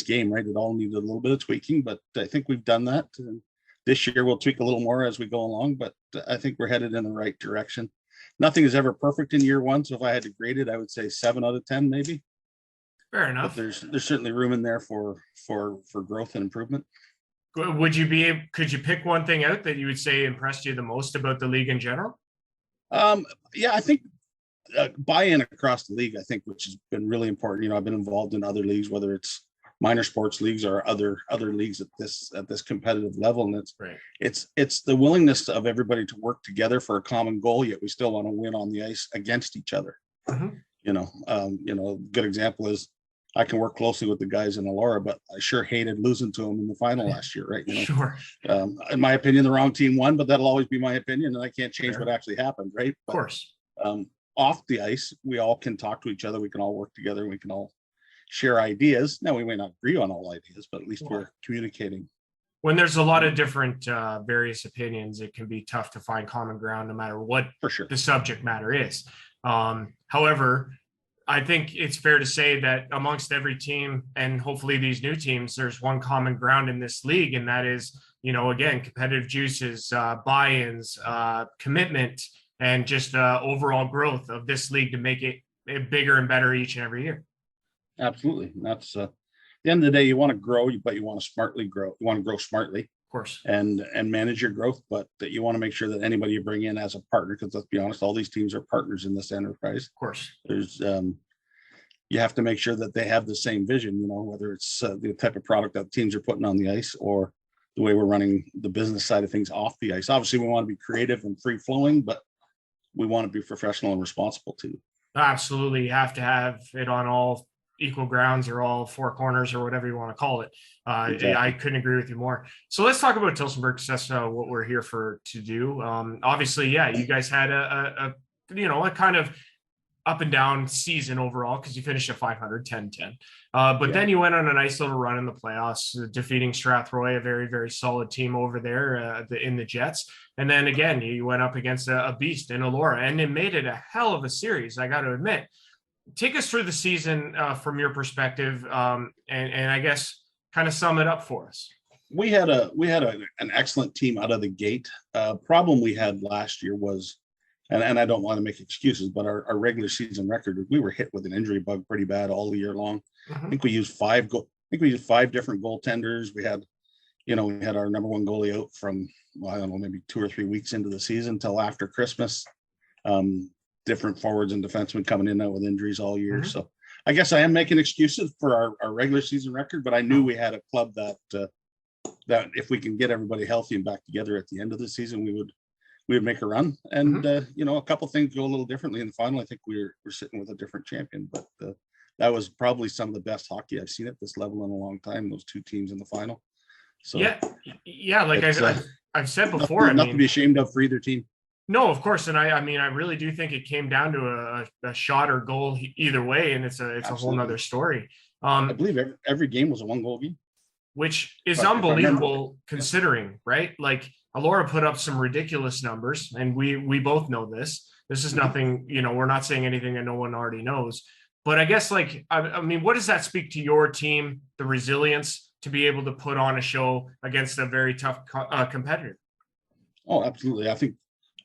game, right? It all needed a little bit of tweaking, but I think we've done that. And this year we'll tweak a little more as we go along, but I think we're headed in the right direction. Nothing is ever perfect in year one, so if I had to grade it, I would say 7 out of 10, maybe. Fair enough. But there's certainly room in there for growth and improvement. Could you pick one thing out that you would say impressed you the most about the league in general? Yeah, I think buy-in across the league, I think, which has been really important. I've been involved in other leagues, whether it's minor sports leagues or other leagues at this competitive level, and it's the willingness of everybody to work together for a common goal, yet we still want to win on the ice against each other. A good example is I can work closely with the guys in Elora, but I sure hated losing to them in the final last year, right? Sure. In my opinion, the wrong team won, but that'll always be my opinion, and I can't change what actually happened, right? Of course. Off the ice, we all can talk to each other. We can all work together. We can all share ideas. Now, we may not agree on all ideas, but at least we're communicating. When there's a lot of different various opinions, it can be tough to find common ground no matter what the subject matter is. However, I think it's fair to say that amongst every team and hopefully these new teams, there's one common ground in this league. And that is, again, competitive juices, buy-ins, commitment, and just overall growth of this league to make it bigger and better each and every year. Absolutely. That's at the end of the day, you want to grow, but you want to smartly grow. You want to grow smartly, of course, and manage your growth, but that you want to make sure that anybody you bring in as a partner, because let's be honest, all these teams are partners in this enterprise. Of course, there's you have to make sure that they have the same vision. Whether it's the type of product that teams are putting on the ice or the way we're running the business side of things off the ice. Obviously, we want to be creative and free flowing, but we want to be professional and responsible too. Absolutely, you have to have it on all equal grounds or all four corners or whatever you want to call it. Exactly. I couldn't agree with you more. So let's talk about Tillsonburg, because that's what we're here to do. Obviously, you guys had a kind of up and down season overall, because you finished at 500, 10-10. But then you went on a nice little run in the playoffs, defeating Strathroy, a very, very solid team over there in the Jets. And then again, you went up against a beast in Elora, and it made it a hell of a series, I got to admit. Take us through the season from your perspective, and I guess kind of sum it up for us. We had an excellent team out of the gate. Problem we had last year was, and I don't want to make excuses, but our regular season record, we were hit with an injury bug pretty bad all year long. I think we used five different goaltenders. We had our number one goalie out from, I don't know, maybe 2 or 3 weeks into the season till after Christmas. Different forwards and defensemen coming in and out with injuries all year. So I guess I am making excuses for our regular season record, but I knew we had a club that if we can get everybody healthy and back together at the end of the season, we would make a run. And a couple things go a little differently in the final. I think we're sitting with a different champion, but that was probably some of the best hockey I've seen at this level in a long time. Those two teams in the final. So yeah, like I've said before, nothing to be ashamed of for either team. No, of course, and I really do think it came down to a shot or goal either way, and it's a whole nother story. I believe every game was a 1-goal game, which is unbelievable considering, right? Like Elora put up some ridiculous numbers, and we both know this. This is nothing, we're not saying anything that no one already knows. But I guess, what does that speak to your team, the resilience to be able to put on a show against a very tough competitor? Oh, absolutely. I think,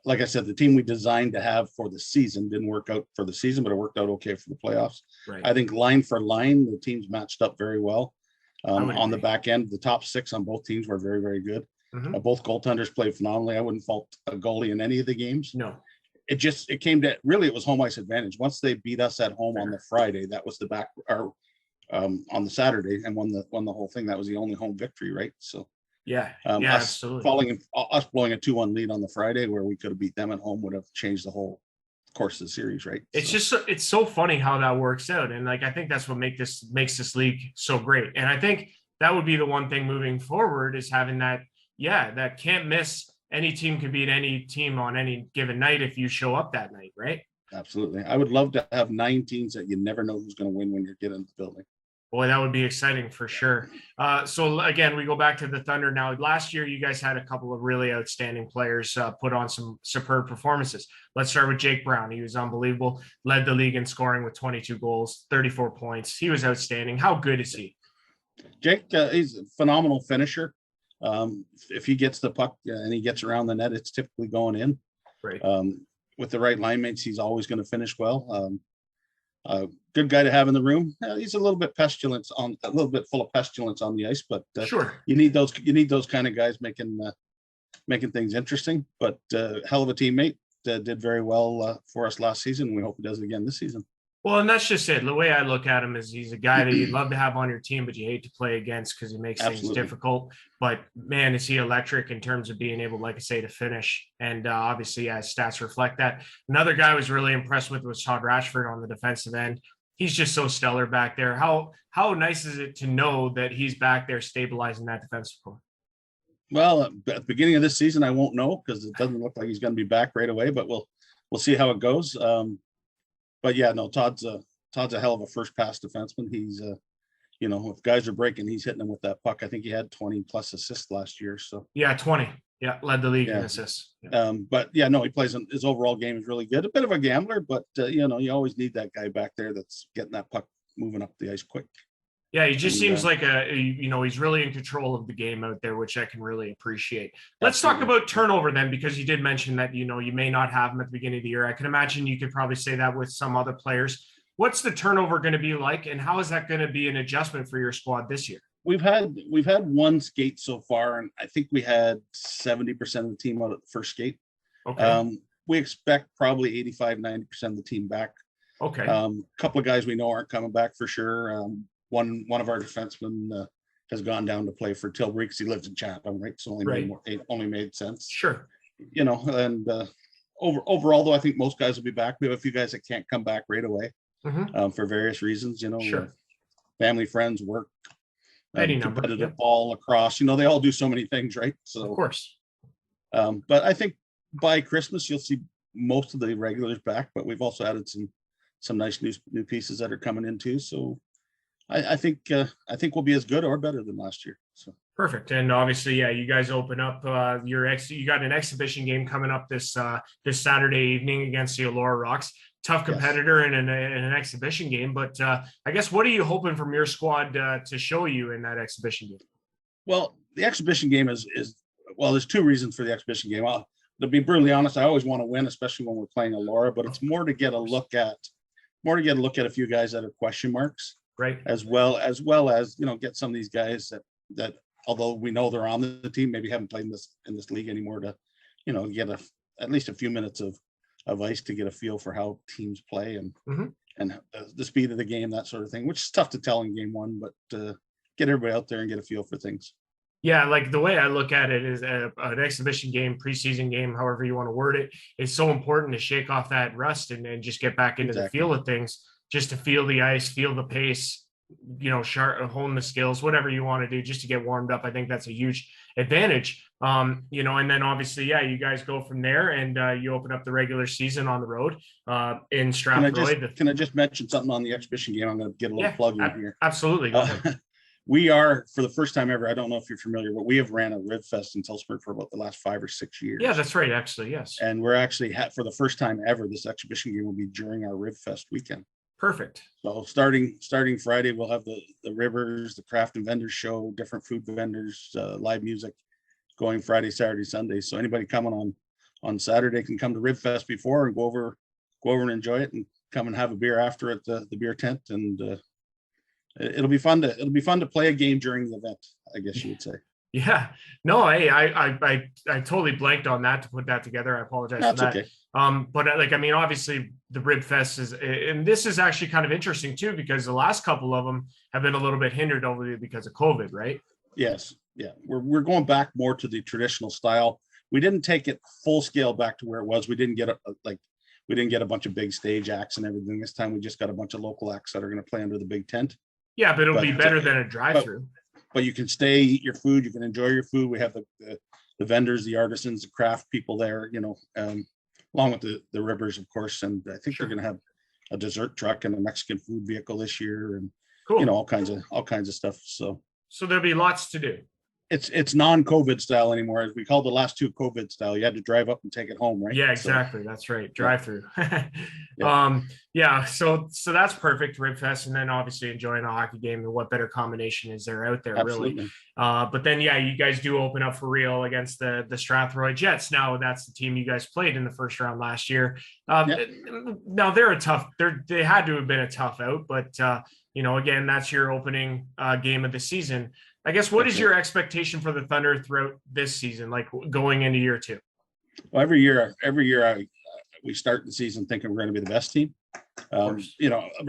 like I said, the team we designed to have for the season didn't work out for the season, but it worked out okay for the playoffs. Right. I think line for line, the teams matched up very well. On the back end, the top 6 on both teams were very, very good. Both goaltenders played phenomenally. I wouldn't fault a goalie in any of the games. No. It came to really, it was home ice advantage. Once they beat us at home on the Friday, that was on the Saturday and won the whole thing. That was the only home victory, right? So absolutely. Us blowing a 2-1 lead on the Friday where we could have beat them at home would have changed the whole course of the series, right? It's so funny how that works out. And like, I think that's what makes this league so great. And I think that would be the one thing moving forward is having that can't miss. Any team could beat any team on any given night if you show up that night, right? Absolutely. I would love to have 9 teams that you never know who's going to win when you're getting into the building. Boy, that would be exciting for sure. So again, we go back to the Thunder now. Last year, you guys had a couple of really outstanding players put on some superb performances. Let's start with Jake Brown. He was unbelievable, led the league in scoring with 22 goals, 34 points. He was outstanding. How good is he? Jake, he's a phenomenal finisher. If he gets the puck and he gets around the net, it's typically going in. Right. With the right line mates, he's always going to finish well. Good guy to have in the room. He's a little bit full of pestilence on the ice, but sure, you need those kind of guys making things interesting. But hell of a teammate, did very well for us last season. We hope he does it again this season. Well, and that's just it. The way I look at him is he's a guy that you'd love to have on your team, but you hate to play against because he makes things difficult. But man, is he electric in terms of being able, like I say, to finish. And obviously, as stats reflect that. Another guy I was really impressed with was Todd Rashford on the defensive end. He's just so stellar back there. How nice is it to know that he's back there stabilizing that defensive core? Well, at the beginning of this season, I won't know because it doesn't look like he's going to be back right away. But we'll see how it goes. But yeah, no, Todd's a hell of a first pass defenseman. He's if guys are breaking, he's hitting them with that puck. I think he had 20 plus assists last year. So yeah, 20. Yeah, led the league in assists. Yeah. But yeah, no, he plays his overall game is really good. A bit of a gambler, but you always need that guy back there that's getting that puck moving up the ice quick. Yeah, he just seems like he's really in control of the game out there, which I can really appreciate. Let's talk about turnover then, because you did mention that, you may not have him at the beginning of the year. I can imagine you could probably say that with some other players. What's the turnover going to be like, and how is that going to be an adjustment for your squad this year? We've had one skate so far, and I think we had 70% of the team out at the first skate. Okay. We expect probably 85-90% of the team back. Okay. A couple of guys we know aren't coming back for sure. One of our defensemen has gone down to play for Tilbury because he lives in Chatham, right? So only made sense. Sure. And overall, though, I think most guys will be back. We have a few guys that can't come back right away for various reasons. Sure. Family, friends, work, competitive ball, lacrosse. They all do so many things, right? So of course. But I think by Christmas you'll see most of the regulars back. But we've also added some nice new pieces that are coming in too. So. I think we'll be as good or better than last year. So perfect. And obviously, yeah, you guys open up you got an exhibition game coming up this Saturday evening against the Allura Rocks. Tough competitor in an exhibition game, but I guess what are you hoping from your squad to show you in that exhibition game? Well, the exhibition game is there's 2 reasons for the exhibition game. To be brutally honest, I always want to win, especially when we're playing Allura, but it's more to get a look at a few guys that are question marks. Right. As well as get some of these guys that although we know they're on the team, maybe haven't played in this league anymore to, get at least a few minutes of ice to get a feel for how teams play and the speed of the game, that sort of thing, which is tough to tell in game 1, but get everybody out there and get a feel for things. Yeah, like the way I look at it is an exhibition game, preseason game, however you want to word it, is so important to shake off that rust and just get back into the feel of things. Just to feel the ice, feel the pace, hone the skills, whatever you want to do just to get warmed up. I think that's a huge advantage. And then obviously, yeah, you guys go from there and you open up the regular season on the road in Strathroy. Can I just mention something on the exhibition game? I'm going to get a little plug in here. Absolutely. Go ahead. We are, for the first time ever, I don't know if you're familiar, but we have ran a Rib Fest in Telsperg for about the last 5 or 6 years. Yeah, that's right. Actually, yes. And we're actually, for the first time ever, this exhibition game will be during our Rib Fest weekend. Perfect. So starting Friday, we'll have the Rivers, the craft and vendors show, different food vendors, live music going Friday, Saturday, Sunday. So anybody coming on Saturday can come to Rib Fest before and go over and enjoy it, and come and have a beer after at the beer tent. And it'll be fun to play a game during the event, I guess you would say. Yeah, no, hey, I totally blanked on that to put that together. I apologize for that. Okay. But like, I mean, obviously the Rib Fest is, and this is actually kind of interesting too, because the last couple of them have been a little bit hindered over because of COVID, right? Yes. Yeah. We're going back more to the traditional style. We didn't take it full scale back to where it was. We didn't get we didn't get a bunch of big stage acts and everything this time. We just got a bunch of local acts that are going to play under the big tent. Yeah, but it'll be better than a drive-through. But you can stay, eat your food, you can enjoy your food. We have the vendors, the artisans, the craft people there, along with the Ribbers, of course. And I think they're going to have a dessert truck and a Mexican food vehicle this year, and cool. all kinds of stuff. So there'll be lots to do. It's non-COVID style anymore. As we called the last two COVID style. You had to drive up and take it home, right? Yeah, exactly. So, that's right. Drive through. Yeah. So that's perfect. Rib Fest, and then obviously enjoying a hockey game. And what better combination is there out there, Absolutely. really? But then, you guys do open up for real against the Strathroy Jets. Now that's the team you guys played in the first round last year. Now they had to have been a tough out, but again, that's your opening game of the season. I guess, what is your expectation for the Thunder throughout this season, like going into year two? Well, every year we start the season thinking we're going to be the best team.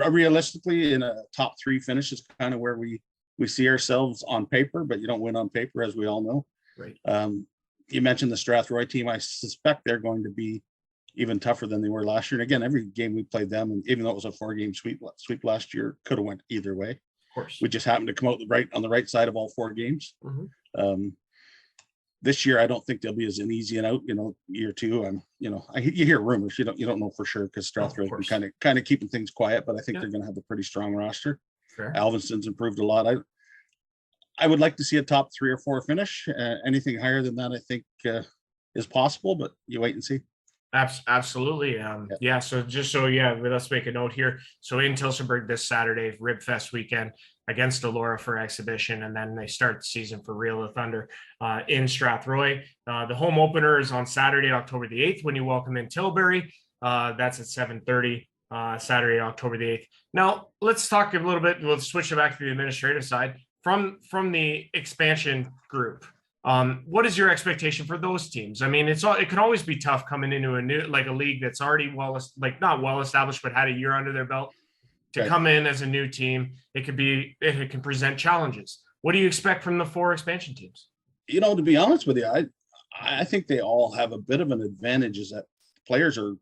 Realistically, in a top 3 finish is kind of where we see ourselves on paper, but you don't win on paper, as we all know. Right. You mentioned the Strathroy team. I suspect they're going to be even tougher than they were last year. And again, every game we played them, and even though it was a 4-game sweep last year, could have went either way. We just happened to come out on the right side of all 4 games. Mm-hmm. This year, I don't think they'll be as an easy and out. Year 2, you hear rumors. You don't know for sure, because Strathroy's been kind of keeping things quiet. But I think they're going to have a pretty strong roster. Fair. Alvinson's improved a lot. I would like to see a top 3 or 4 finish. Anything higher than that, I think, is possible. But you wait and see. Absolutely. So let's make a note here. So in Tillsonburg this Saturday, Rib Fest weekend against Elora for exhibition, and then they start the season for real, the Thunder in Strathroy. The home opener is on Saturday, October the 8th, when you welcome in Tilbury. That's at 7:30, Saturday, October the 8th. Now, let's talk a little bit. We'll switch it back to the administrative side from the expansion group. What is your expectation for those teams? I mean, it can always be tough coming into a league that's already not well established, but had a year under their belt to come in as a new team. It can present challenges. What do you expect from the 4 expansion teams? To be honest with you, I think they all have a bit of an advantage, is that players are,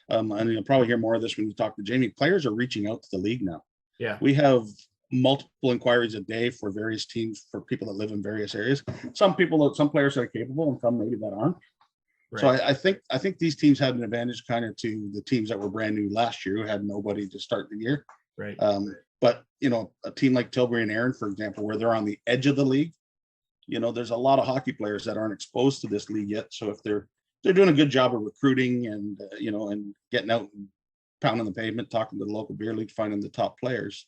and you'll probably hear more of this when you talk to Jamie, players are reaching out to the league now. Yeah. We have multiple inquiries a day for various teams, for people that live in various areas. Some players are capable, and some maybe that aren't. Right. So I think these teams had an advantage kind of to the teams that were brand new last year, who had nobody to start the year. Right. But a team like Tilbury and Erin, for example, where they're on the edge of the league, there's a lot of hockey players that aren't exposed to this league yet. So if they're doing a good job of recruiting and and getting out and pounding the pavement, talking to the local beer league, finding the top players,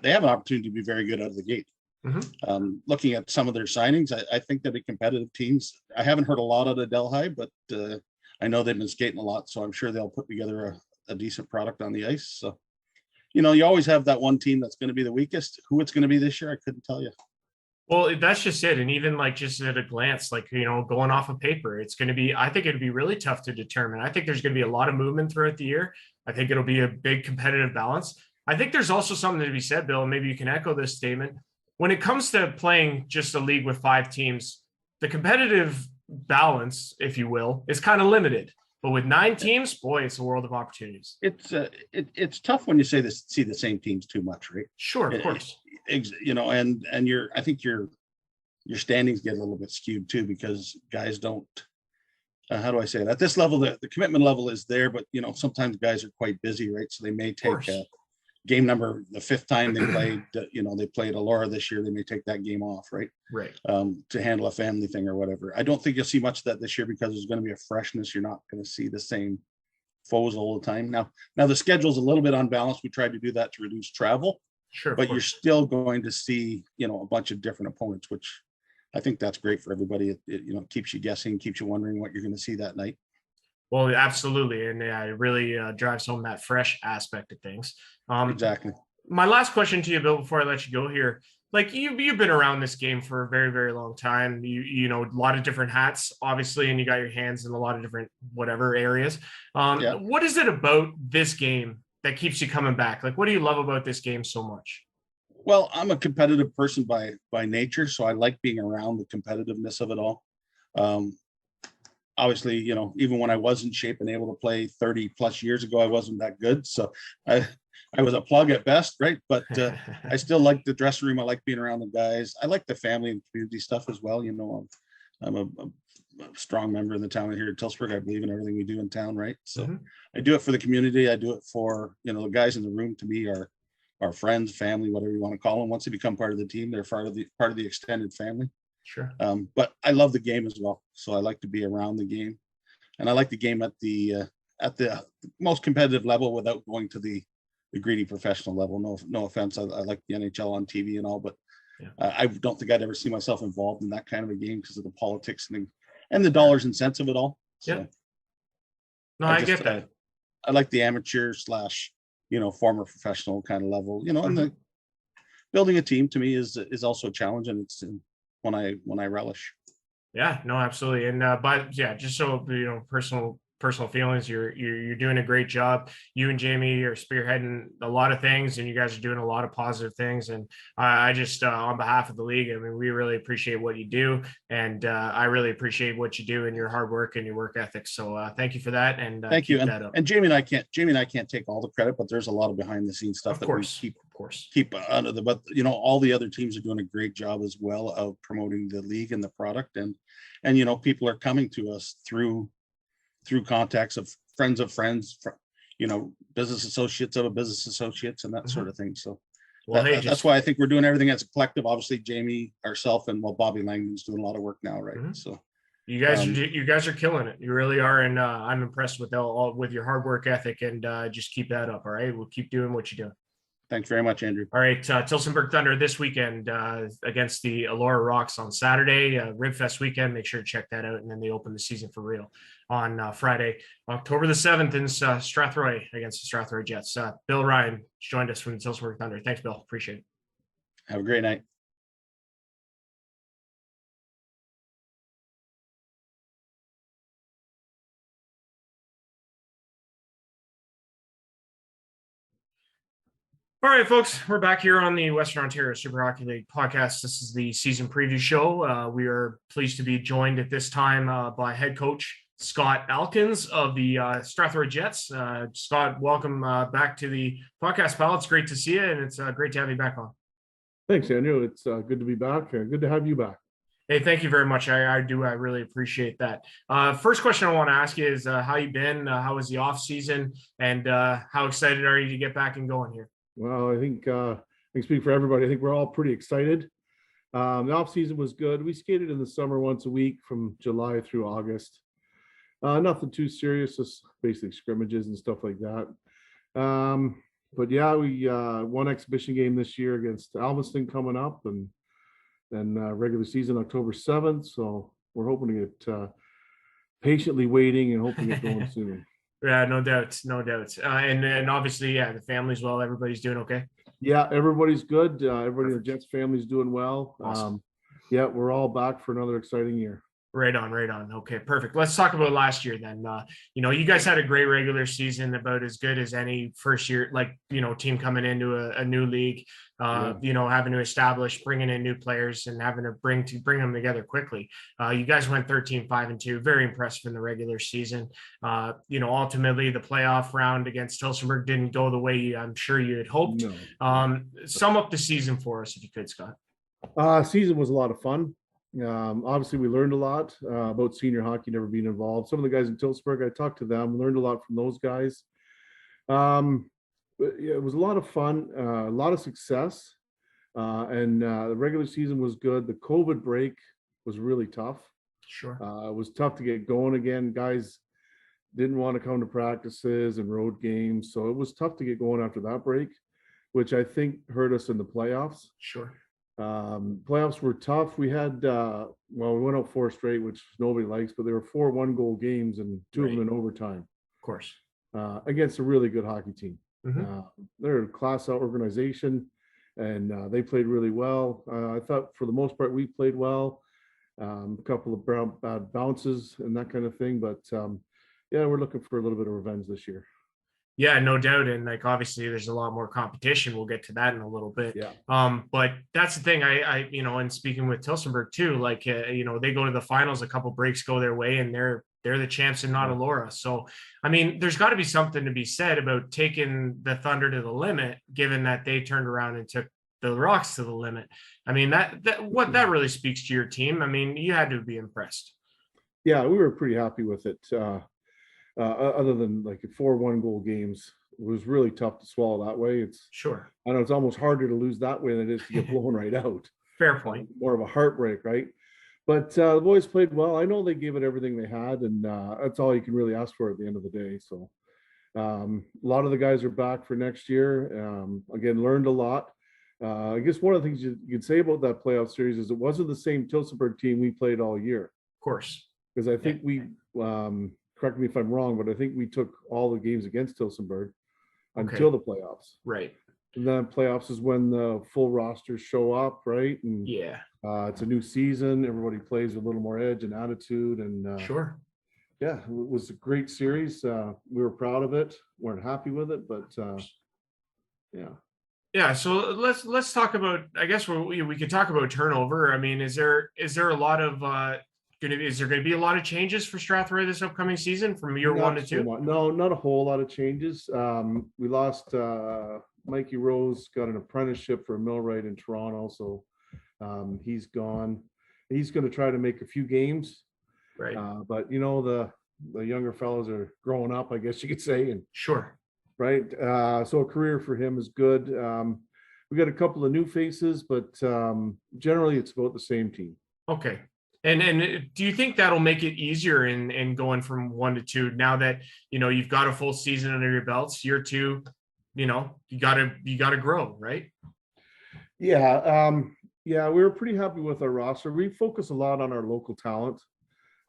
they have an opportunity to be very good out of the gate. Mm-hmm. Looking at some of their signings, I think they'll be competitive teams. I haven't heard a lot out of Delhi, but I know they've been skating a lot, so I'm sure they'll put together a decent product on the ice. So, you always have that one team that's going to be the weakest. Who it's going to be this year, I couldn't tell you. Well, that's just it. And even just at a glance, going off of paper, I think it'd be really tough to determine. I think there's going to be a lot of movement throughout the year. I think it'll be a big competitive balance. I think there's also something to be said, Bill, and maybe you can echo this statement. When it comes to playing just a league with 5 teams, the competitive balance, if you will, is kind of limited. But with 9 teams, boy, it's a world of opportunities. It's tough when you see the same teams too much, right? Sure, of course. And I think your standings get a little bit skewed too, because guys don't. How do I say it? At this level, the commitment level is there, but sometimes guys are quite busy, right? So they may take game number, the 5th time they played, they played Elora this year, they may take that game off, right? Right. To handle a family thing or whatever. I don't think you'll see much of that this year, because there's going to be a freshness. You're not going to see the same foes all the time. Now the schedule's a little bit unbalanced. We tried to do that to reduce travel. Sure. But you're still going to see, a bunch of different opponents, which I think that's great for everybody. It keeps you guessing, keeps you wondering what you're going to see that night. Well, absolutely. And it really drives home that fresh aspect of things. Exactly. My last question to you, Bill, before I let you go here. like you've been around this game for a very, very long time. You know, a lot of different hats, obviously, and you got your hands in a lot of different whatever areas. Yeah. What is it about this game that keeps you coming back? Like, what do you love about this game so much? Well, I'm a competitive person by nature, so I like being around the competitiveness of it all. Um, Obviously, you know, even when I was in shape and able to play 30 plus years ago, I wasn't that good. So I was a plug at best, right? But I still like the dressing room. I like being around the guys. I like the family and community stuff as well. You know, I'm a strong member of the town here at Tillsburg. I believe in everything we do in town, right? So I do it for the community. I do it for, you know, the guys in the room to me are friends, family, whatever you want to call them. Once they become part of the team, they're part of the extended family. Sure. But I love the game as well, so I like to be around the game, and I like the game at the most competitive level without going to the greedy professional level. No offense, I like the NHL on TV and all, but I don't think I'd ever see myself involved in that kind of a game because of the politics and the dollars and cents of it all. So, yeah. No, I get that. I like the amateur / you know, former professional kind of level. You know, and the building a team to me is also a challenge, and it's when I relish. Yeah, no, absolutely. And but yeah, just so you know, personal feelings, you're doing a great job. You and Jamie are spearheading a lot of things, and you guys are doing a lot of positive things. And I just on behalf of the league, I mean, we really appreciate what you do, and I really appreciate what you do and your hard work and your work ethic. So thank you for that, and thank you. And Jamie and I can't take all the credit, but there's a lot of behind the scenes stuff that we keep under the, but you know, all the other teams are doing a great job as well of promoting the league and the product, and you know, people are coming to us through contacts of friends, you know, business associates of a business associates and that sort of thing. So that's why I think we're doing everything as a collective. Obviously, Jamie, ourselves, and Bobby Langdon's doing a lot of work now, right? So you guys are killing it. You really are, and I'm impressed with with your hard work ethic, and just keep that up. All right, we'll keep doing what you do. Thanks very much, Andrew. All right, Tillsonburg Thunder this weekend against the Elora Rocks on Saturday, Ribfest weekend. Make sure to check that out, and then they open the season for real on Friday, October the 7th in Strathroy against the Strathroy Jets. Bill Ryan joined us from the Tillsonburg Thunder. Thanks, Bill. Appreciate it. Have a great night. All right, folks, we're back here on the Western Ontario Super Hockey League podcast. This is the season preview show. We are pleased to be joined at this time by head coach Scott Alkins of the Strathroy Jets. Scott, welcome back to the podcast, pal. It's great to see you, and it's great to have you back on. Thanks, Andrew. It's good to be back. Good to have you back. Hey, thank you very much. I really appreciate that. First question I want to ask you is how you been? How was the off season? And how excited are you to get back and going here? Well, I think I can speak for everybody. I think we're all pretty excited. The off season was good. We skated in the summer once a week from July through August. Nothing too serious, just basically scrimmages and stuff like that. But yeah, we won exhibition game this year against Alveston coming up, and then regular season October 7th. So we're hoping to get patiently waiting and hoping to get going soon. Yeah, no doubt. And obviously, yeah, the family's well. Everybody's doing okay. Yeah, everybody's good. Everybody in the Jets family's doing well. Awesome. Yeah, we're all back for another exciting year. Right on. Okay, perfect. Let's talk about last year then. You know, you guys had a great regular season, about as good as any first year, like, you know, team coming into a new league, you know, having to establish, bringing in new players and having to bring them together quickly. You guys went 13-5-2, very impressive in the regular season. You know, ultimately the playoff round against Tillsonburg didn't go the way I'm sure you had hoped. No. Sum up the season for us, if you could, Scott. Season was a lot of fun. Obviously we learned a lot about senior hockey, never being involved. Some of the guys in Tillsburg, I talked to them, learned a lot from those guys. But yeah, it was a lot of fun, a lot of success, and the regular season was good. The COVID break was really tough. Sure. It was tough to get going again. Guys didn't want to come to practices and road games, so it was tough to get going after that break, which I think hurt us in the playoffs. Sure. Playoffs were tough. We had we went out 4 straight, which nobody likes, but there were 4 1-goal games and 2 of them in overtime. Of course. Against a really good hockey team. Mm-hmm. They're a class out organization, and they played really well. I thought for the most part we played well. A couple of bad bounces and that kind of thing, but yeah, we're looking for a little bit of revenge this year. Yeah, no doubt. And like, obviously there's a lot more competition. We'll get to that in a little bit. Yeah. But that's the thing and speaking with Tilsonburg too, like, they go to the finals, a couple breaks go their way, and they're the champs and not Elora. So, I mean, there's got to be something to be said about taking the Thunder to the limit, given that they turned around and took the Rocks to the limit. I mean, that really speaks to your team. I mean, you had to be impressed. Yeah, we were pretty happy with it. Other than like 4-1 goal games, it was really tough to swallow that way. It's sure. I know it's almost harder to lose that way than it is to get blown right out. Fair point. More of a heartbreak, right? But the boys played well. I know they gave it everything they had, and that's all you can really ask for at the end of the day. So a lot of the guys are back for next year. Again, learned a lot. I guess one of the things you could say about that playoff series is it wasn't the same Tilsonburg team we played all year. Of course. Because I think we correct me if I'm wrong, but I think we took all the games against Tilsonburg until the playoffs. Right. And then playoffs is when the full rosters show up, right? And yeah, it's a new season. Everybody plays with a little more edge and attitude. And sure. Yeah, it was a great series. We were proud of it. Weren't happy with it, but yeah. Yeah, so let's talk about. I guess we could talk about turnover. I mean, is there a lot of is there going to be a lot of changes for Strathroy this upcoming season from year 1 to 2? No, not a whole lot of changes. We lost Mikey Rose, got an apprenticeship for a millwright in Toronto, so he's gone. He's going to try to make a few games, right? But the younger fellows are growing up, I guess you could say, and sure, right. So a career for him is good. We got a couple of new faces, but generally it's about the same team. Okay. And do you think that'll make it easier in going from 1 to 2 now that you've got a full season under your belts? Year 2, you gotta grow, right? Yeah, yeah, we were pretty happy with our roster. We focus a lot on our local talent.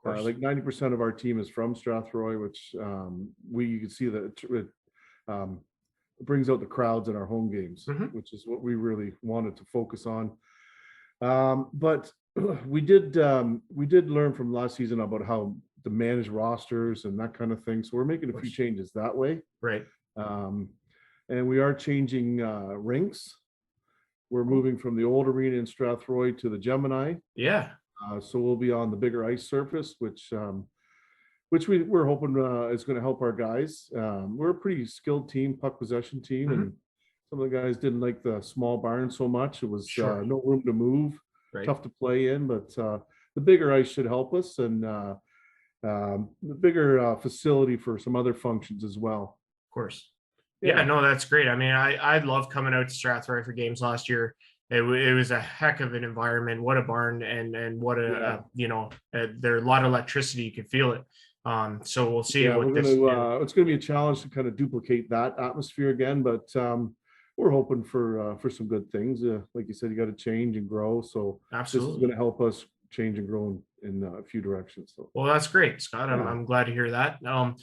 Like 90% of our team is from Strathroy, which you can see that it brings out the crowds in our home games, which is what we really wanted to focus on. But we did learn from last season about how to manage rosters and that kind of thing. So we're making a few changes that way. Right. And we are changing rinks. We're moving from the old arena in Strathroy to the Gemini. Yeah. So we'll be on the bigger ice surface, which we're hoping is going to help our guys. We're a pretty skilled team, puck possession team, and some of the guys didn't like the small barn so much. It was no room to move. Right. Tough to play in, but the bigger ice should help us, and the bigger facility for some other functions as well. Of course. Yeah, no, that's great. I mean, I love coming out to Strathroy for games last year. It was a heck of an environment. What a barn, and what a there's a lot of electricity. You could feel it. So we'll see. Yeah, it's going to be a challenge to kind of duplicate that atmosphere again, but we're hoping for some good things. Like you said, you got to change and grow. So absolutely, this is going to help us change and grow in a few directions. So. Well, that's great, Scott. I'm glad to hear that.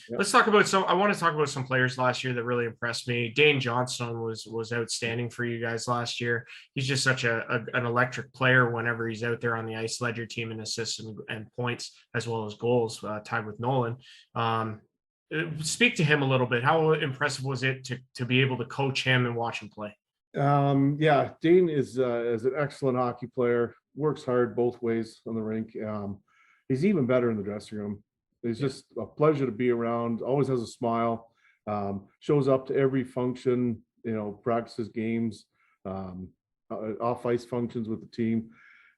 Let's talk about I want to talk about some players last year that really impressed me. Dane Johnstone was outstanding for you guys last year. He's just such an electric player whenever he's out there on the ice. Led your team in assists and points as well as goals, tied with Nolan. Speak to him a little bit. How impressive was it to be able to coach him and watch him play? Yeah, Dane is an excellent hockey player. Works hard both ways on the rink. He's even better in the dressing room. He's just a pleasure to be around. Always has a smile. Shows up to every function. Practices games, off ice functions with the team.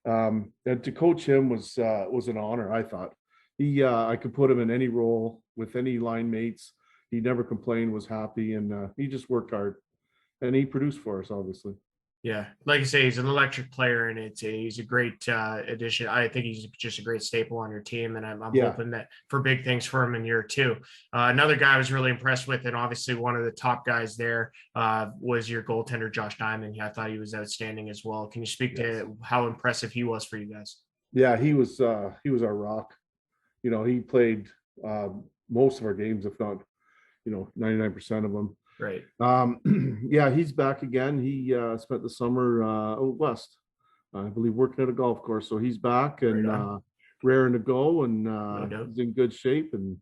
And to coach him was an honor. I thought I could put him in any role with any line mates. He never complained. Was happy, and he just worked hard. And he produced for us, obviously. Yeah, like I say, he's an electric player, and he's a great addition. I think he's just a great staple on your team, and I'm hoping that for big things for him in year 2. Another guy I was really impressed with, and obviously one of the top guys there was your goaltender, Josh Diamond. I thought he was outstanding as well. Can you speak to how impressive he was for you guys? Yeah, he was our rock. He played most of our games, if not 99% of them. Right. Yeah, he's back again. He spent the summer out west, I believe, working at a golf course. So he's back and raring to go, and doubt. he's in good shape. And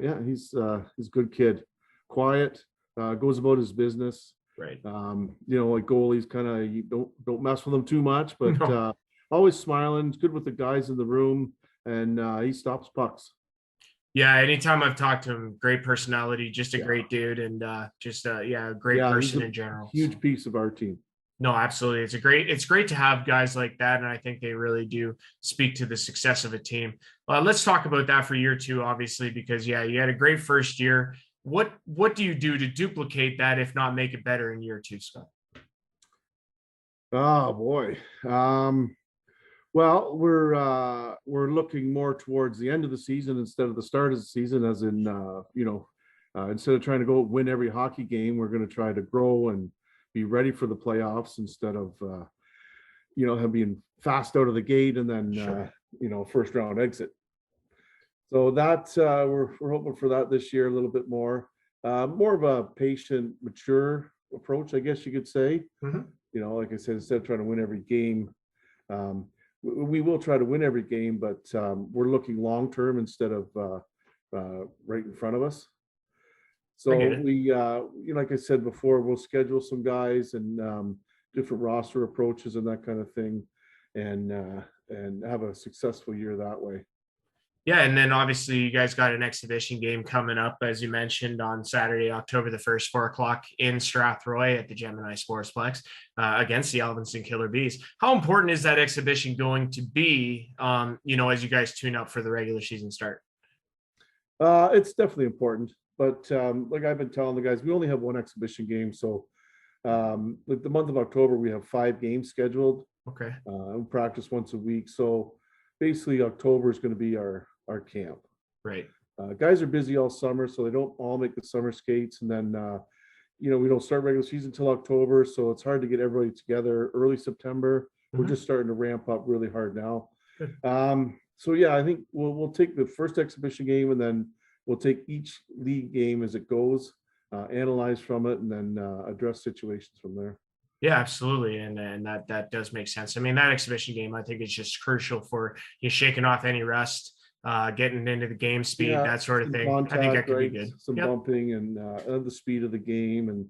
yeah, he's a good kid, quiet, goes about his business. Right. Like goalies, kind of, you don't mess with them too much, but No. always smiling. He's good with the guys in the room, and he stops pucks. Yeah, anytime I've talked to him, great personality, just a great dude, and a great person in general. Huge piece of our team. No, absolutely. It's great to have guys like that, and I think they really do speak to the success of a team. Let's talk about that for year two, obviously, because you had a great first year. What do you do to duplicate that, if not make it better in year two, Scott? Oh boy. Well, we're looking more towards the end of the season instead of the start of the season, as in instead of trying to go win every hockey game, we're going to try to grow and be ready for the playoffs instead of being fast out of the gate and then first round exit. So that we're hoping for that this year a little bit more of a patient, mature approach, I guess you could say. Mm-hmm. Like I said, instead of trying to win every game, we will try to win every game, but we're looking long term instead of right in front of us. So we, like I said before, we'll schedule some guys and different roster approaches and that kind of thing, and have a successful year that way. Yeah, and then obviously you guys got an exhibition game coming up, as you mentioned, on Saturday, October the 1st, 4:00 in Strathroy at the Gemini Sportsplex against the Alvinston Killer Bees. How important is that exhibition going to be, as you guys tune up for the regular season start? It's definitely important, but like I've been telling the guys, we only have one exhibition game. So like the month of October, we have 5 games scheduled. Okay. We practice once a week. So basically October is going to be our camp. Right. Guys are busy all summer, so they don't all make the summer skates. And then, we don't start regular season until October. So it's hard to get everybody together early September. Mm-hmm. We're just starting to ramp up really hard now. Good. So yeah, I think we'll take the first exhibition game, and then we'll take each league game as it goes, analyze from it, and then address situations from there. Yeah, absolutely. And that does make sense. I mean, that exhibition game, I think, is just crucial for you shaking off any rust, getting into the game speed, that sort of thing. Contact, I think that could be good. Some bumping and the speed of the game, and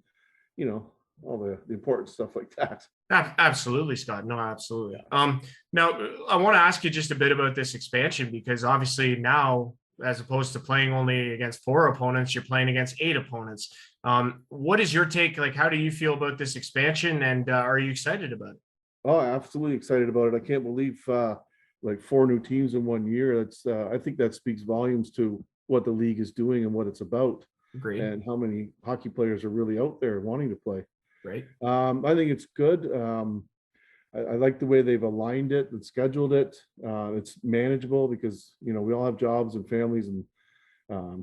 all the important stuff like that. Absolutely, Scott. No, absolutely. Now I want to ask you just a bit about this expansion, because obviously now, as opposed to playing only against 4 opponents, you're playing against 8 opponents. What is your take? Like, how do you feel about this expansion, and are you excited about it? Oh, absolutely excited about it. I can't believe like 4 new teams in 1 year. That's I think that speaks volumes to what the league is doing and what it's about. Great. And how many hockey players are really out there wanting to play. Right. I think it's good. I like the way they've aligned it and scheduled it. It's manageable because, we all have jobs and families, and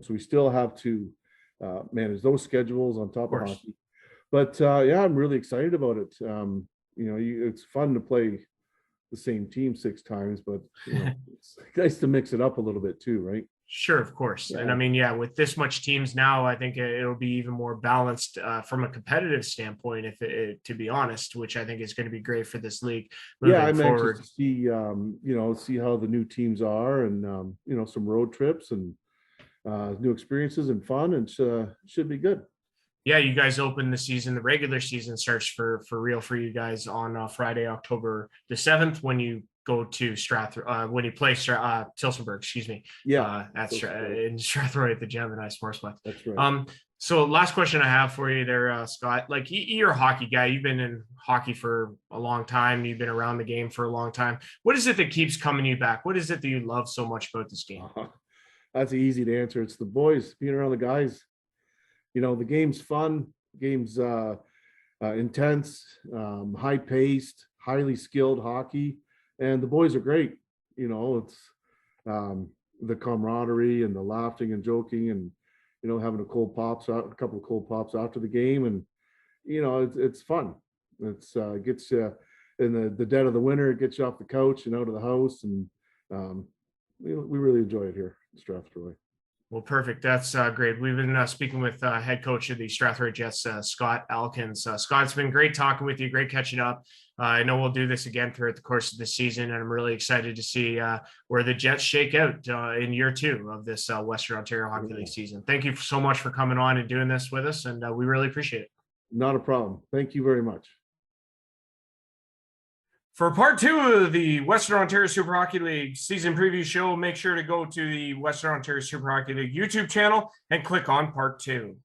so we still have to manage those schedules on top of hockey. But yeah, I'm really excited about it. It's fun to play the same team 6 times, but it's nice to mix it up a little bit too, right? Sure, of course. Yeah. And I mean, with this much teams now, I think it'll be even more balanced from a competitive standpoint, to be honest, which I think is going to be great for this league moving I'm forward. anxious to see, see how the new teams are, and some road trips and new experiences and fun, and should be good. Yeah, you guys open the season. The regular season starts for real for you guys on Friday, October the 7th, when you go to Strathroy, when you play Tilsonburg, excuse me. Yeah, in Strathroy at the Gemini Sportsplex. That's right. So last question I have for you there, Scott. Like, you're a hockey guy. You've been in hockey for a long time. You've been around the game for a long time. What is it that keeps coming you back? What is it that you love so much about this game? That's easy to answer. It's the boys, being around the guys. The game's fun. The game's intense, high-paced, highly skilled hockey, and the boys are great. It's the camaraderie and the laughing and joking, and having a couple of cold pops after the game, and it's fun. It's gets you in the dead of the winter. It gets you off the couch and out of the house, and we really enjoy it here in Strathroy. Well, perfect. That's great. We've been speaking with head coach of the Strathroy Jets, Scott Alkins. Scott, it's been great talking with you. Great catching up. I know we'll do this again throughout the course of the season, and I'm really excited to see where the Jets shake out in year 2 of this Western Ontario Hockey League season. Thank you so much for coming on and doing this with us, and we really appreciate it. Not a problem. Thank you very much. For part 2 of the Western Ontario Super Hockey League season preview show, make sure to go to the Western Ontario Super Hockey League YouTube channel and click on part 2.